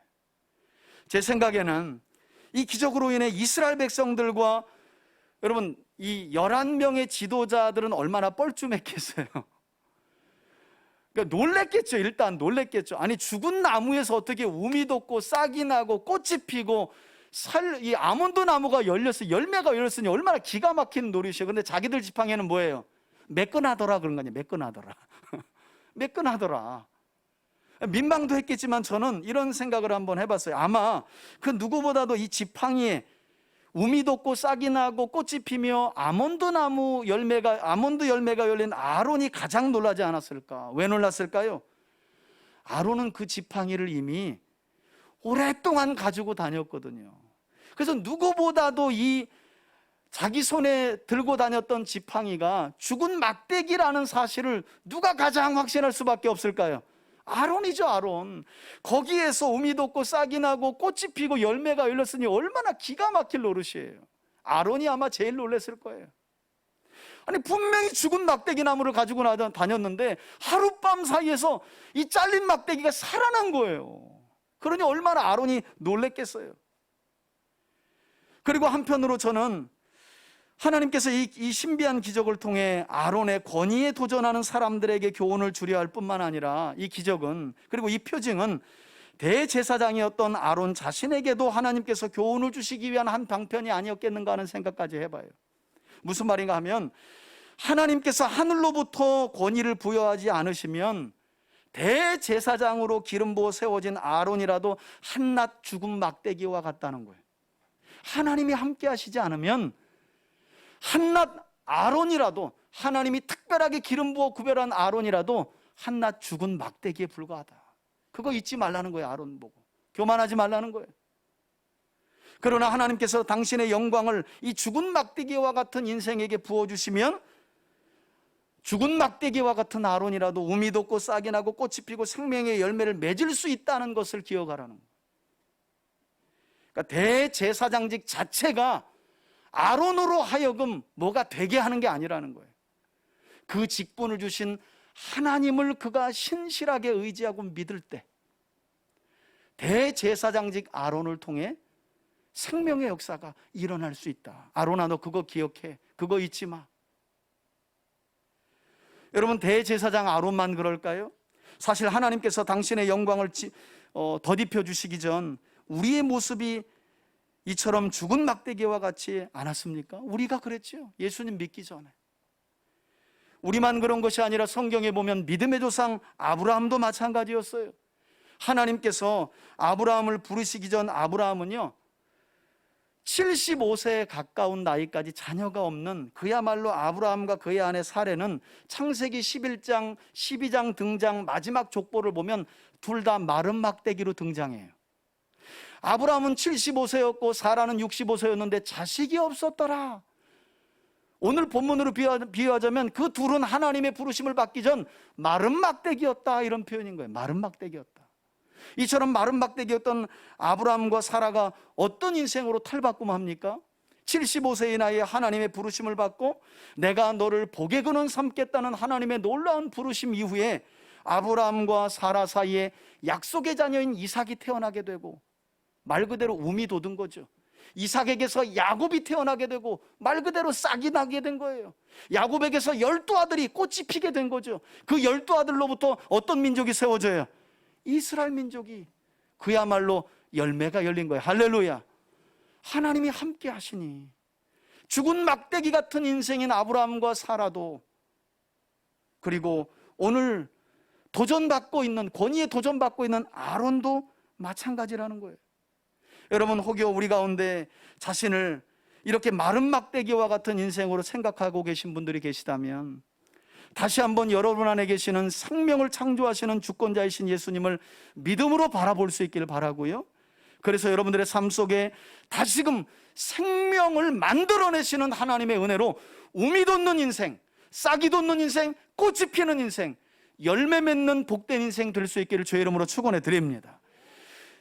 Speaker 3: 제 생각에는 이 기적으로 인해 이스라엘 백성들과, 여러분, 이 11명의 지도자들은 얼마나 뻘쭘했겠어요. 그러니까 놀랬겠죠. 일단 놀랬겠죠. 아니 죽은 나무에서 어떻게 우미 돋고 싹이 나고 꽃이 피고 이 아몬드 나무가 열렸어요. 열매가 열렸으니 얼마나 기가 막힌 노릇이에요. 근데 자기들 지팡이는 뭐예요? 매끈하더라 그런 거 아니에요. 매끈하더라. 매끈하더라. 민망도 했겠지만 저는 이런 생각을 한번 해봤어요. 아마 그 누구보다도 이 지팡이에 우미 돋고 싹이 나고 꽃이 피며 아몬드 열매가 열린 아론이 가장 놀라지 않았을까? 왜 놀랐을까요? 아론은 그 지팡이를 이미 오랫동안 가지고 다녔거든요. 그래서 누구보다도 이 자기 손에 들고 다녔던 지팡이가 죽은 막대기라는 사실을 누가 가장 확신할 수밖에 없을까요? 아론이죠. 아론. 거기에서 우미 돋고 싹이 나고 꽃이 피고 열매가 열렸으니 얼마나 기가 막힐 노릇이에요. 아론이 아마 제일 놀랐을 거예요. 아니 분명히 죽은 막대기 나무를 가지고 다녔는데 하룻밤 사이에서 이 잘린 막대기가 살아난 거예요. 그러니 얼마나 아론이 놀랬겠어요. 그리고 한편으로 저는 하나님께서 이 신비한 기적을 통해 아론의 권위에 도전하는 사람들에게 교훈을 주려 할 뿐만 아니라 이 기적은, 그리고 이 표징은 대제사장이었던 아론 자신에게도 하나님께서 교훈을 주시기 위한 한 방편이 아니었겠는가 하는 생각까지 해봐요. 무슨 말인가 하면 하나님께서 하늘로부터 권위를 부여하지 않으시면 대제사장으로 기름 부어 세워진 아론이라도 한낱 죽은 막대기와 같다는 거예요. 하나님이 함께 하시지 않으면 한낱 아론이라도, 하나님이 특별하게 기름 부어 구별한 아론이라도 한낱 죽은 막대기에 불과하다. 그거 잊지 말라는 거예요. 아론 보고 교만하지 말라는 거예요. 그러나 하나님께서 당신의 영광을 이 죽은 막대기와 같은 인생에게 부어주시면 죽은 막대기와 같은 아론이라도 우미 돋고 싹이 나고 꽃이 피고 생명의 열매를 맺을 수 있다는 것을 기억하라는 거예요. 그러니까 대제사장직 자체가 아론으로 하여금 뭐가 되게 하는 게 아니라는 거예요. 그 직분을 주신 하나님을 그가 신실하게 의지하고 믿을 때 대제사장직 아론을 통해 생명의 역사가 일어날 수 있다. 아론아, 너 그거 기억해. 그거 잊지 마. 여러분, 대제사장 아론만 그럴까요? 사실 하나님께서 당신의 영광을 덧입혀 주시기 전 우리의 모습이 이처럼 죽은 막대기와 같지 않았습니까? 우리가 그랬죠. 예수님 믿기 전에. 우리만 그런 것이 아니라 성경에 보면 믿음의 조상 아브라함도 마찬가지였어요. 하나님께서 아브라함을 부르시기 전 아브라함은요 75세에 가까운 나이까지 자녀가 없는, 그야말로 아브라함과 그의 아내 사레는 창세기 11장 12장 등장 마지막 족보를 보면 둘 다 마른 막대기로 등장해요. 아브라함은 75세였고 사라는 65세였는데 자식이 없었더라. 오늘 본문으로 비유하자면 그 둘은 하나님의 부르심을 받기 전 마른 막대기였다, 이런 표현인 거예요. 마른 막대기였다. 이처럼 마른 막대기였던 아브라함과 사라가 어떤 인생으로 탈바꿈합니까? 75세의 나이에 하나님의 부르심을 받고 내가 너를 복의 근원 삼겠다는 하나님의 놀라운 부르심 이후에 아브라함과 사라 사이에 약속의 자녀인 이삭이 태어나게 되고, 말 그대로 우미 돋은 거죠. 이삭에게서 야곱이 태어나게 되고 말 그대로 싹이 나게 된 거예요. 야곱에게서 12아들이 꽃이 피게 된 거죠. 그 12아들로부터 어떤 민족이 세워져요? 이스라엘 민족이 그야말로 열매가 열린 거예요. 할렐루야. 하나님이 함께 하시니 죽은 막대기 같은 인생인 아브라함과 사라도, 그리고 오늘 도전받고 있는, 권위에 도전받고 있는 아론도 마찬가지라는 거예요. 여러분, 혹여 우리 가운데 자신을 이렇게 마른 막대기와 같은 인생으로 생각하고 계신 분들이 계시다면 다시 한번 여러분 안에 계시는 생명을 창조하시는 주권자이신 예수님을 믿음으로 바라볼 수 있기를 바라고요. 그래서 여러분들의 삶 속에 다시금 생명을 만들어내시는 하나님의 은혜로 우미 돋는 인생, 싹이 돋는 인생, 꽃이 피는 인생, 열매 맺는 복된 인생 될 수 있기를 주의 이름으로 축원해 드립니다.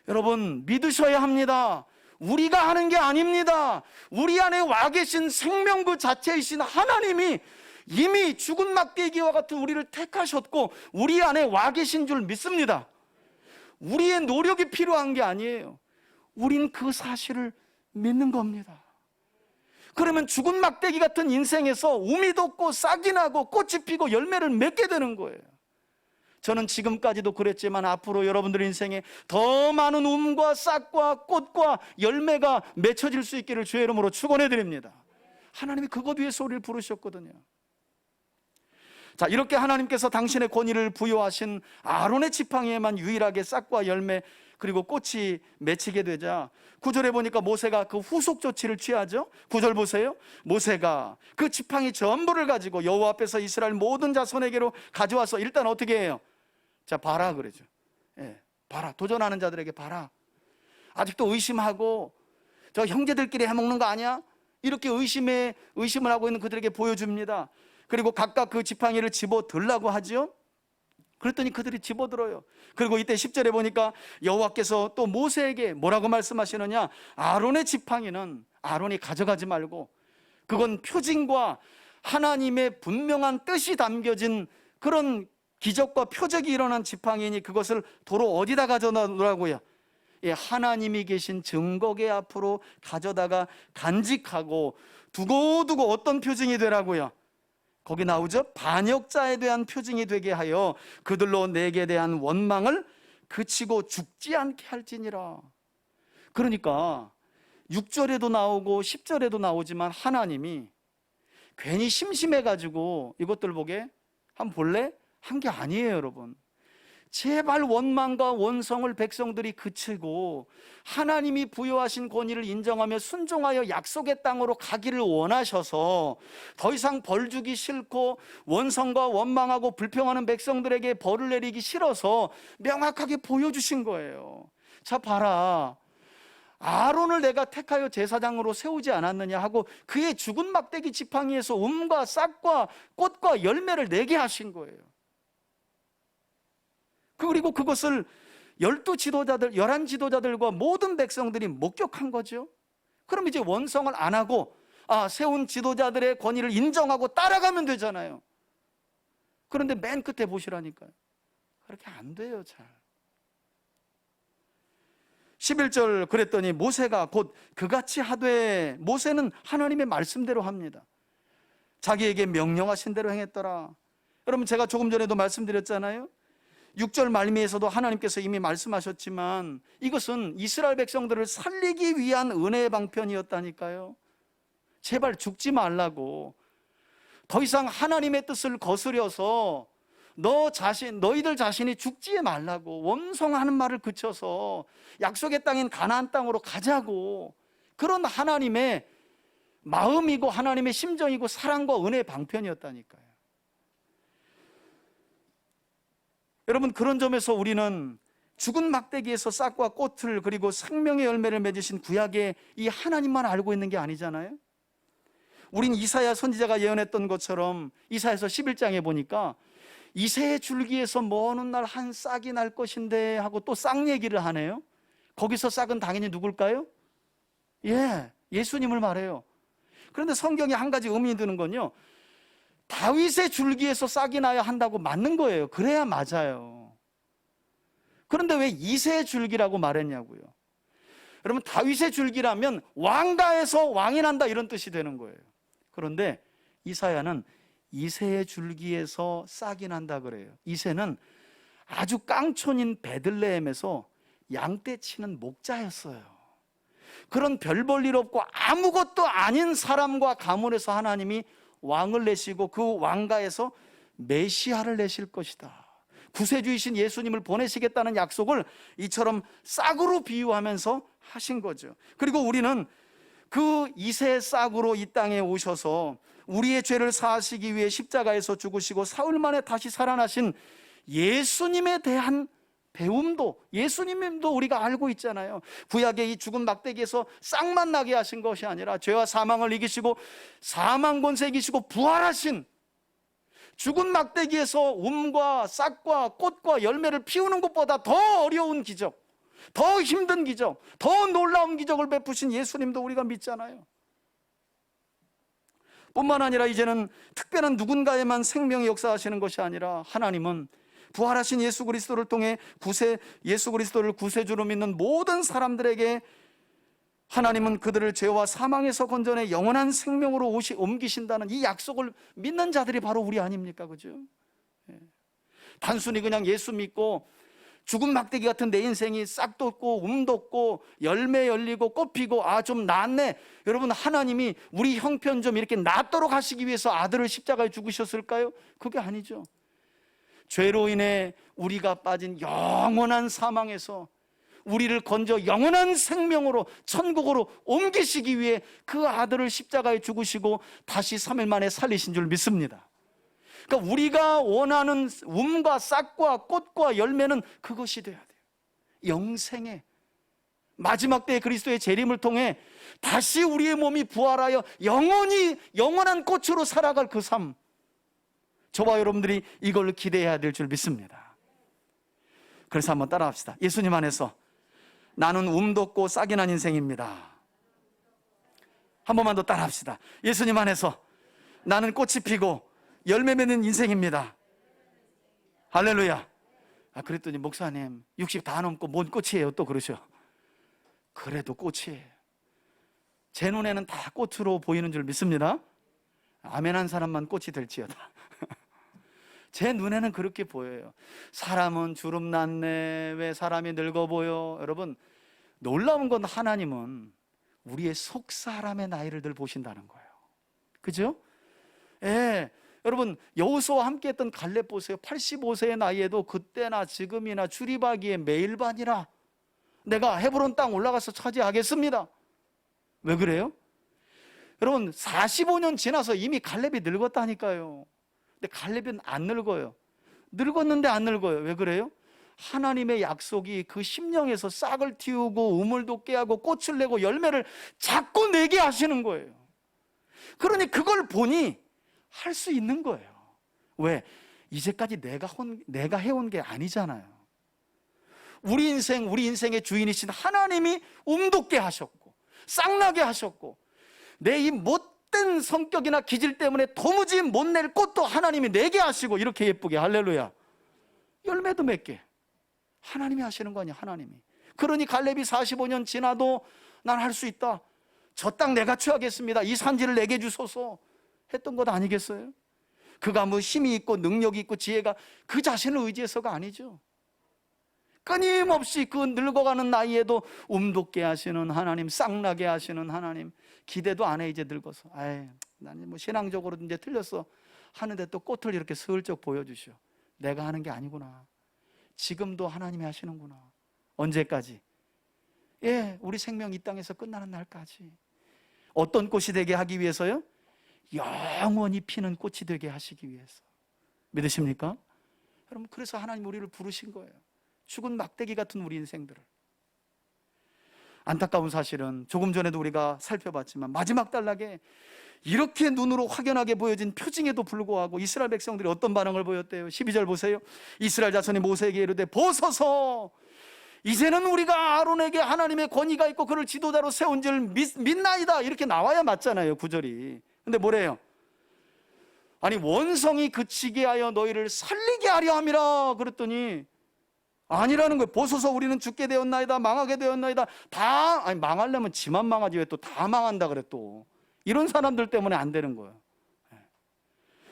Speaker 3: 여러분, 믿으셔야 합니다. 우리가 하는 게 아닙니다. 우리 안에 와 계신 생명 그 자체이신 하나님이 이미 죽은 막대기와 같은 우리를 택하셨고 우리 안에 와 계신 줄 믿습니다. 우리의 노력이 필요한 게 아니에요. 우린 그 사실을 믿는 겁니다. 그러면 죽은 막대기 같은 인생에서 우미 돋고 싹이 나고 꽃이 피고 열매를 맺게 되는 거예요. 저는 지금까지도 그랬지만 앞으로 여러분들 인생에 더 많은 움과 싹과 꽃과 열매가 맺혀질 수 있기를 주의 이름으로 축원해 드립니다. 하나님이 그것 위해서 우리를 부르셨거든요. 자, 이렇게 하나님께서 당신의 권위를 부여하신 아론의 지팡이에만 유일하게 싹과 열매 그리고 꽃이 맺히게 되자 9절에 보니까 모세가 그 후속 조치를 취하죠. 9절 보세요. 모세가 그 지팡이 전부를 가지고 여호와 앞에서 이스라엘 모든 자손에게로 가져와서 일단 어떻게 해요? 자, 봐라 그러죠. 예, 봐라. 도전하는 자들에게 봐라. 아직도 의심하고 저 형제들끼리 해먹는 거 아니야? 이렇게 의심을 하고 있는 그들에게 보여줍니다. 그리고 각각 그 지팡이를 집어들라고 하죠. 그랬더니 그들이 집어들어요. 그리고 이때 10절에 보니까 여호와께서 또 모세에게 뭐라고 말씀하시느냐, 아론의 지팡이는 아론이 가져가지 말고 그건 표징과 하나님의 분명한 뜻이 담겨진 그런 기적과 표적이 일어난 지팡이니 그것을 도로 어디다 가져놓으라고요? 예, 하나님이 계신 증거계 앞으로 가져다가 간직하고 두고두고 어떤 표징이 되라고요? 거기 나오죠? 반역자에 대한 표징이 되게 하여 그들로 내게 대한 원망을 그치고 죽지 않게 할지니라. 그러니까 6절에도 나오고 10절에도 나오지만 하나님이 괜히 심심해가지고 이것들 보게 한번 볼래? 한 게 아니에요, 여러분. 제발 원망과 원성을 백성들이 그치고 하나님이 부여하신 권위를 인정하며 순종하여 약속의 땅으로 가기를 원하셔서 더 이상 벌 주기 싫고 원성과 원망하고 불평하는 백성들에게 벌을 내리기 싫어서 명확하게 보여주신 거예요. 자, 봐라. 아론을 내가 택하여 제사장으로 세우지 않았느냐 하고 그의 죽은 막대기 지팡이에서 움과 싹과 꽃과 열매를 내게 하신 거예요. 그리고 그것을 11 지도자들과 모든 백성들이 목격한 거죠. 그럼 이제 원성을 안 하고 세운 지도자들의 권위를 인정하고 따라가면 되잖아요. 그런데 맨 끝에 보시라니까요. 그렇게 안 돼요, 잘. 11절 그랬더니 모세가 곧 그같이 하되, 모세는 하나님의 말씀대로 합니다. 자기에게 명령하신 대로 행했더라. 여러분, 제가 조금 전에도 말씀드렸잖아요. 6절 말미에서도 하나님께서 이미 말씀하셨지만 이것은 이스라엘 백성들을 살리기 위한 은혜의 방편이었다니까요. 제발 죽지 말라고. 더 이상 하나님의 뜻을 거스려서 너희들 자신이 죽지 말라고 원성하는 말을 그쳐서 약속의 땅인 가나안 땅으로 가자고, 그런 하나님의 마음이고 하나님의 심정이고 사랑과 은혜의 방편이었다니까요. 여러분, 그런 점에서 우리는 죽은 막대기에서 싹과 꽃을 그리고 생명의 열매를 맺으신 구약의 이 하나님만 알고 있는 게 아니잖아요. 우린 이사야 선지자가 예언했던 것처럼 이사야서 11장에 보니까 이새의 줄기에서 먼 훗날 한 싹이 날 것인데 하고 또 싹 얘기를 하네요. 거기서 싹은 당연히 누굴까요? 예수님을 말해요. 그런데 성경에 한 가지 의미 드는 건요, 다윗의 줄기에서 싹이 나야 한다고 맞는 거예요. 그래야 맞아요. 그런데 왜 이새의 줄기라고 말했냐고요. 여러분, 다윗의 줄기라면 왕가에서 왕이 난다 이런 뜻이 되는 거예요. 그런데 이사야는 이새의 줄기에서 싹이 난다 그래요. 이새는 아주 깡촌인 베들레헴에서 양떼 치는 목자였어요. 그런 별 볼 일 없고 아무것도 아닌 사람과 가문에서 하나님이 왕을 내시고 그 왕가에서 메시아를 내실 것이다, 구세주이신 예수님을 보내시겠다는 약속을 이처럼 싹으로 비유하면서 하신 거죠. 그리고 우리는 그 이새의 싹으로 이 땅에 오셔서 우리의 죄를 사하시기 위해 십자가에서 죽으시고 사흘 만에 다시 살아나신 예수님에 대한 배움도, 예수님도 우리가 알고 있잖아요. 구약의 이 죽은 막대기에서 싹만 나게 하신 것이 아니라 죄와 사망을 이기시고 사망 권세 이기시고 부활하신, 죽은 막대기에서 움과 싹과 꽃과 열매를 피우는 것보다 더 어려운 기적, 더 힘든 기적, 더 놀라운 기적을 베푸신 예수님도 우리가 믿잖아요. 뿐만 아니라 이제는 특별한 누군가에만 생명이 역사하시는 것이 아니라 하나님은 부활하신 예수 그리스도를 통해 예수 그리스도를 구세주로 믿는 모든 사람들에게 하나님은 그들을 죄와 사망에서 건져내 영원한 생명으로 옮기신다는 이 약속을 믿는 자들이 바로 우리 아닙니까? 그죠? 단순히 그냥 예수 믿고 죽은 막대기 같은 내 인생이 싹 돋고 돋고 열매 열리고 꽃 피고 좀 낫네. 여러분, 하나님이 우리 형편 좀 이렇게 낫도록 하시기 위해서 아들을 십자가에 죽으셨을까요? 그게 아니죠. 죄로 인해 우리가 빠진 영원한 사망에서 우리를 건져 영원한 생명으로 천국으로 옮기시기 위해 그 아들을 십자가에 죽으시고 다시 3일 만에 살리신 줄 믿습니다. 그러니까 우리가 원하는 움과 싹과 꽃과 열매는 그것이 돼야 돼요. 영생의 마지막 때의 그리스도의 재림을 통해 다시 우리의 몸이 부활하여 영원한 꽃으로 살아갈 그 삶, 저와 여러분들이 이걸 기대해야 될 줄 믿습니다. 그래서 한번 따라합시다. 예수님 안에서 나는 움 돋고 싹이 난 인생입니다. 한 번만 더 따라합시다. 예수님 안에서 나는 꽃이 피고 열매 맺는 인생입니다. 할렐루야. 그랬더니 목사님 60 다 넘고 뭔 꽃이에요? 또 그러셔. 그래도 꽃이에요. 제 눈에는 다 꽃으로 보이는 줄 믿습니다. 아멘한 사람만 꽃이 될지어다. 제 눈에는 그렇게 보여요. 사람은 주름 났네, 왜 사람이 늙어 보여. 여러분, 놀라운 건 하나님은 우리의 속 사람의 나이를 늘 보신다는 거예요. 그죠? 예. 여러분, 여호수아와 함께 했던 갈렙 보세요. 85세의 나이에도 그때나 지금이나 주리바기에 매일 반이라 내가 헤브론 땅 올라가서 차지하겠습니다. 왜 그래요? 여러분, 45년 지나서 이미 갈렙이 늙었다니까요. 근데 갈렙은 안 늙어요. 늙었는데 안 늙어요. 왜 그래요? 하나님의 약속이 그 심령에서 싹을 틔우고 우물 돋게 하고 꽃을 내고 열매를 자꾸 내게 하시는 거예요. 그러니 그걸 보니 할 수 있는 거예요. 왜? 이제까지 내가 해온 게 아니잖아요. 우리 인생의 주인이신 하나님이 움돋게 하셨고 싹나게 하셨고 내 이 못된 성격이나 기질 때문에 도무지 못 낼 꽃도 하나님이 내게 하시고 이렇게 예쁘게, 할렐루야, 열매도 맺게 하나님이 하시는 거 아니야. 하나님이. 그러니 갈렙이 45년 지나도 난 할 수 있다, 저 땅 내가 취하겠습니다, 이 산지를 내게 주소서 했던 것 아니겠어요? 그가 뭐 힘이 있고 능력이 있고 지혜가 그 자신을 의지해서가 아니죠. 끊임없이 그 늙어가는 나이에도 움돋게 하시는 하나님, 싹나게 하시는 하나님. 기대도 안 해, 이제 늙어서. 나는 뭐 신앙적으로 이제 틀렸어 하는데 또 꽃을 이렇게 슬쩍 보여주셔. 내가 하는 게 아니구나. 지금도 하나님이 하시는구나. 언제까지? 우리 생명 이 땅에서 끝나는 날까지. 어떤 꽃이 되게 하기 위해서요? 영원히 피는 꽃이 되게 하시기 위해서. 믿으십니까? 여러분, 그래서 하나님 우리를 부르신 거예요. 죽은 막대기 같은 우리 인생들을. 안타까운 사실은 조금 전에도 우리가 살펴봤지만 마지막 단락에 이렇게 눈으로 확연하게 보여진 표징에도 불구하고 이스라엘 백성들이 어떤 반응을 보였대요? 12절 보세요. 이스라엘 자손이 모세에게 이르되 보소서, 이제는 우리가 아론에게 하나님의 권위가 있고 그를 지도자로 세운 줄 믿나이다. 이렇게 나와야 맞잖아요, 9절이. 근데 뭐래요? 아니, 원성이 그치게 하여 너희를 살리게 하려 함이라 그랬더니 아니라는 거예요. 보소서, 우리는 죽게 되었나이다, 망하게 되었나이다. 망하려면 지만 망하지 왜 또 다 망한다 그래. 또 이런 사람들 때문에 안 되는 거예요.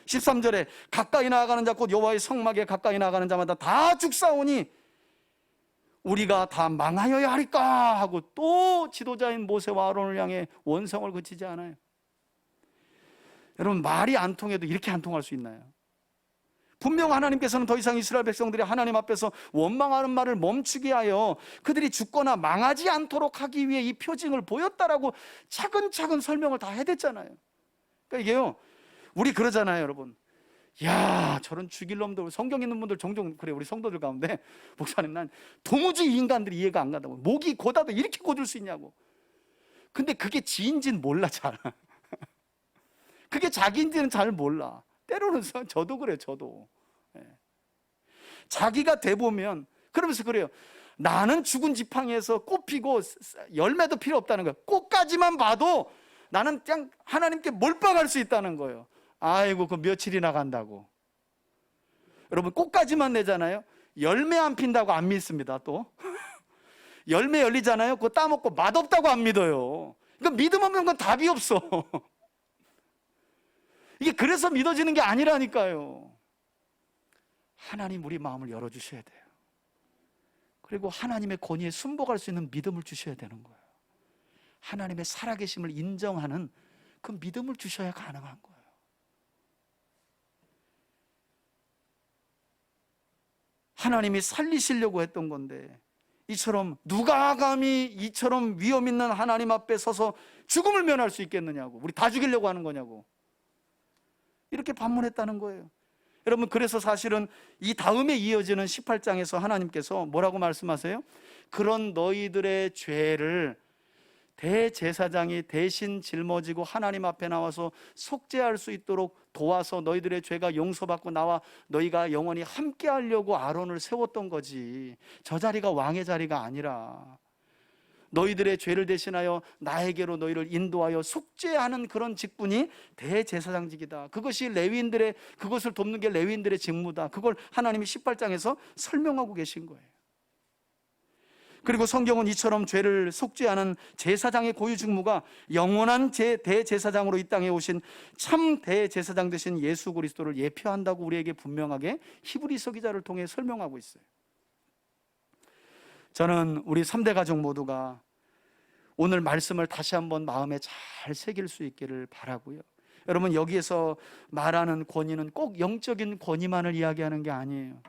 Speaker 3: 13절에 가까이 나아가는 자 곧 여호와의 성막에 가까이 나아가는 자마다 다 죽사오니 우리가 다 망하여야 하리까 하고 또 지도자인 모세와 아론을 향해 원성을 그치지 않아요. 여러분, 말이 안 통해도 이렇게 안 통할 수 있나요? 분명 하나님께서는 더 이상 이스라엘 백성들이 하나님 앞에서 원망하는 말을 멈추게 하여 그들이 죽거나 망하지 않도록 하기 위해 이 표징을 보였다라고 차근차근 설명을 다 해댔잖아요. 그러니까 이게요, 우리 그러잖아요, 여러분. 야, 저런 죽일 놈들, 성경 있는 분들 종종 그래. 우리 성도들 가운데 목사님, 난 도무지 이 인간들이 이해가 안 간다고. 목이 고다도 이렇게 고줄 수 있냐고. 근데 그게 지인지는 몰라, 잘. 그게 자기인지는 잘 몰라. 때로는 저도 그래요, 저도. 자기가 돼보면 그러면서 그래요. 나는 죽은 지팡이에서 꽃 피고 열매도 필요 없다는 거예요. 꽃까지만 봐도 나는 그냥 하나님께 몰빵할 수 있다는 거예요. 아이고, 그 며칠이나 간다고. 여러분, 꽃까지만 내잖아요. 열매 안 핀다고 안 믿습니다. 또 열매 열리잖아요. 그거 따먹고 맛없다고 안 믿어요. 그러니까 믿음 없는 건 답이 없어. 이게 그래서 믿어지는 게 아니라니까요.
Speaker 4: 하나님 우리 마음을 열어주셔야 돼요. 그리고 하나님의 권위에 순복할 수 있는 믿음을 주셔야 되는 거예요. 하나님의 살아계심을 인정하는 그 믿음을 주셔야 가능한 거예요. 하나님이 살리시려고 했던 건데, 이처럼 누가 감히 이처럼 위험 있는 하나님 앞에 서서 죽음을 면할 수 있겠느냐고, 우리 다 죽이려고 하는 거냐고 이렇게 반문했다는 거예요. 여러분, 그래서 사실은 이 다음에 이어지는 18장에서 하나님께서 뭐라고 말씀하세요? 그런 너희들의 죄를 대제사장이 대신 짊어지고 하나님 앞에 나와서 속죄할 수 있도록 도와서 너희들의 죄가 용서받고 나와 너희가 영원히 함께 하려고 아론을 세웠던 거지, 저 자리가 왕의 자리가 아니라 너희들의 죄를 대신하여 나에게로 너희를 인도하여 속죄하는 그런 직분이 대제사장직이다. 그것이 레위인들의, 그것을 돕는 게 레위인들의 직무다. 그걸 하나님이 18장에서 설명하고 계신 거예요. 그리고 성경은 이처럼 죄를 속죄하는 제사장의 고유 직무가 영원한 대제사장으로 이 땅에 오신 참 대제사장 되신 예수 그리스도를 예표한다고 우리에게 분명하게 히브리서 기자를 통해 설명하고 있어요. 저는 우리 3대 가족 모두가 오늘 말씀을 다시 한번 마음에 잘 새길 수 있기를 바라고요. 여러분, 여기에서 말하는 권위는 꼭 영적인 권위만을 이야기하는 게 아니에요.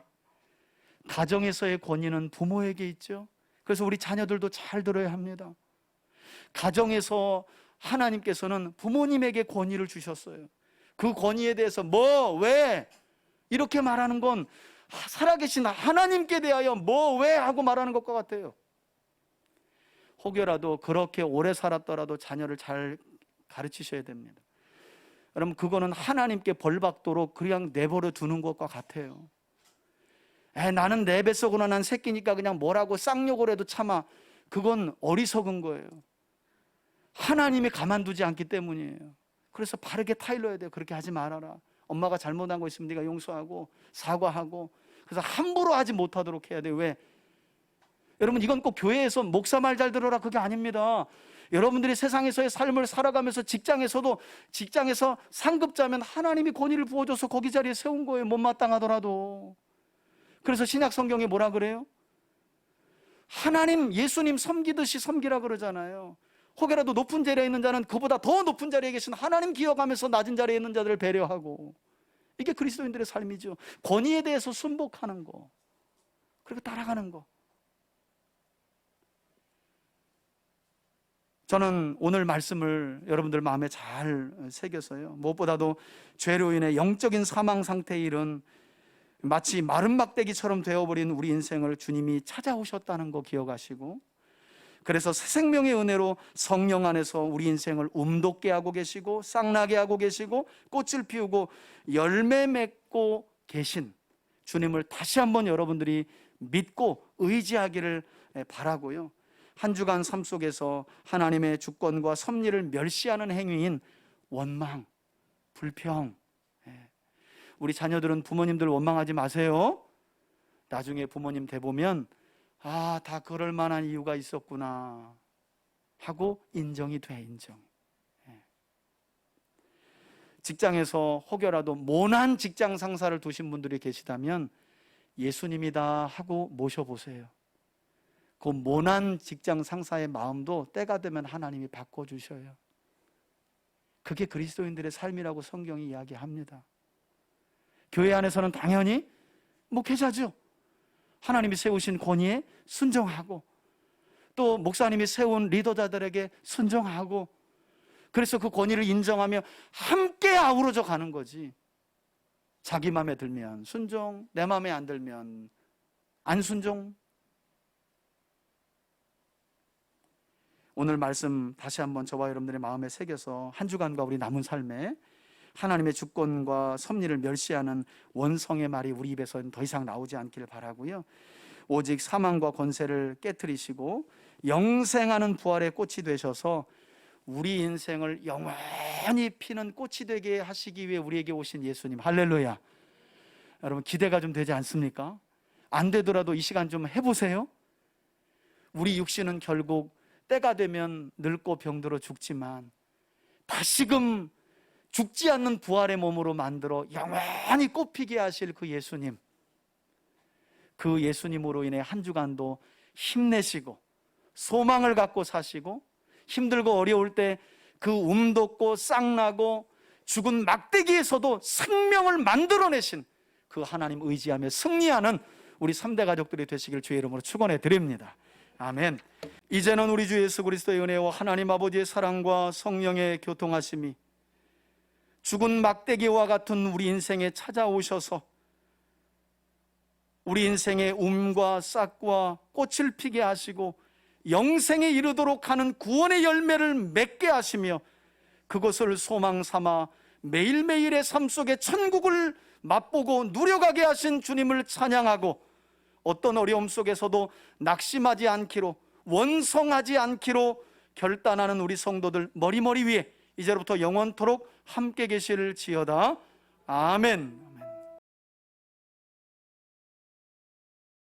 Speaker 4: 가정에서의 권위는 부모에게 있죠. 그래서 우리 자녀들도 잘 들어야 합니다. 가정에서 하나님께서는 부모님에게 권위를 주셨어요. 그 권위에 대해서 뭐, 왜 이렇게 말하는 건 살아계신 하나님께 대하여 뭐, 왜 하고 말하는 것과 같아요. 혹여라도 그렇게 오래 살았더라도 자녀를 잘 가르치셔야 됩니다. 여러분, 그거는 하나님께 벌 받도록 그냥 내버려 두는 것과 같아요. 나는 내 뱃속으로 난 새끼니까 그냥 뭐라고 쌍욕을 해도 참아. 그건 어리석은 거예요. 하나님이 가만두지 않기 때문이에요. 그래서 바르게 타일러야 돼요. 그렇게 하지 말아라. 엄마가 잘못한 거 있으면 네가 용서하고 사과하고, 그래서 함부로 하지 못하도록 해야 돼요. 왜? 여러분, 이건 꼭 교회에서 목사 말 잘 들어라 그게 아닙니다. 여러분들이 세상에서의 삶을 살아가면서 직장에서 상급자면 하나님이 권위를 부어줘서 거기 자리에 세운 거예요. 못마땅하더라도. 그래서 신약 성경에 뭐라 그래요? 하나님, 예수님 섬기듯이 섬기라 그러잖아요. 혹여라도 높은 자리에 있는 자는 그보다 더 높은 자리에 계신 하나님 기억하면서 낮은 자리에 있는 자들을 배려하고, 이게 그리스도인들의 삶이죠. 권위에 대해서 순복하는 거, 그리고 따라가는 거. 저는 오늘 말씀을 여러분들 마음에 잘 새겨서요, 무엇보다도 죄로 인해 영적인 사망 상태에 이른 마치 마른 막대기처럼 되어버린 우리 인생을 주님이 찾아오셨다는 거 기억하시고, 그래서 새 생명의 은혜로 성령 안에서 우리 인생을 움돋게 하고 계시고 싹나게 하고 계시고 꽃을 피우고 열매 맺고 계신 주님을 다시 한번 여러분들이 믿고 의지하기를 바라고요. 한 주간 삶 속에서 하나님의 주권과 섭리를 멸시하는 행위인 원망, 불평, 우리 자녀들은 부모님들 원망하지 마세요. 나중에 부모님 돼보면 다 그럴 만한 이유가 있었구나 하고 인정이 돼. 인정. 직장에서 혹여라도 모난 직장 상사를 두신 분들이 계시다면 예수님이다 하고 모셔보세요. 그 모난 직장 상사의 마음도 때가 되면 하나님이 바꿔주셔요. 그게 그리스도인들의 삶이라고 성경이 이야기합니다. 교회 안에서는 당연히 목회자죠. 하나님이 세우신 권위에 순종하고, 또 목사님이 세운 리더자들에게 순종하고, 그래서 그 권위를 인정하며 함께 아우러져 가는 거지. 자기 마음에 들면 순종, 내 마음에 안 들면 안 순종. 오늘 말씀 다시 한번 저와 여러분들의 마음에 새겨서 한 주간과 우리 남은 삶에 하나님의 주권과 섭리를 멸시하는 원성의 말이 우리 입에서는 더 이상 나오지 않기를 바라고요. 오직 사망과 권세를 깨트리시고 영생하는 부활의 꽃이 되셔서 우리 인생을 영원히 피는 꽃이 되게 하시기 위해 우리에게 오신 예수님, 할렐루야. 여러분, 기대가 좀 되지 않습니까? 안 되더라도 이 시간 좀 해보세요. 우리 육신은 결국 때가 되면 늙고 병들어 죽지만 다시금 죽지 않는 부활의 몸으로 만들어 영원히 꽃피게 하실 그 예수님, 그 예수님으로 인해 한 주간도 힘내시고 소망을 갖고 사시고, 힘들고 어려울 때 그 돋고 싹나고 죽은 막대기에서도 생명을 만들어내신 그 하나님 의지하며 승리하는 우리 3대 가족들이 되시길 주의 이름으로 축원해 드립니다. 아멘. 이제는 우리 주 예수 그리스도의 은혜와 하나님 아버지의 사랑과 성령의 교통하심이 죽은 막대기와 같은 우리 인생에 찾아오셔서 우리 인생의 움과 싹과 꽃을 피게 하시고 영생에 이르도록 하는 구원의 열매를 맺게 하시며, 그것을 소망 삼아 매일매일의 삶 속에 천국을 맛보고 누려가게 하신 주님을 찬양하고, 어떤 어려움 속에서도 낙심하지 않기로, 원성하지 않기로 결단하는 우리 성도들 머리머리 위에 이제로부터 영원토록 함께 계실지어다. 아멘.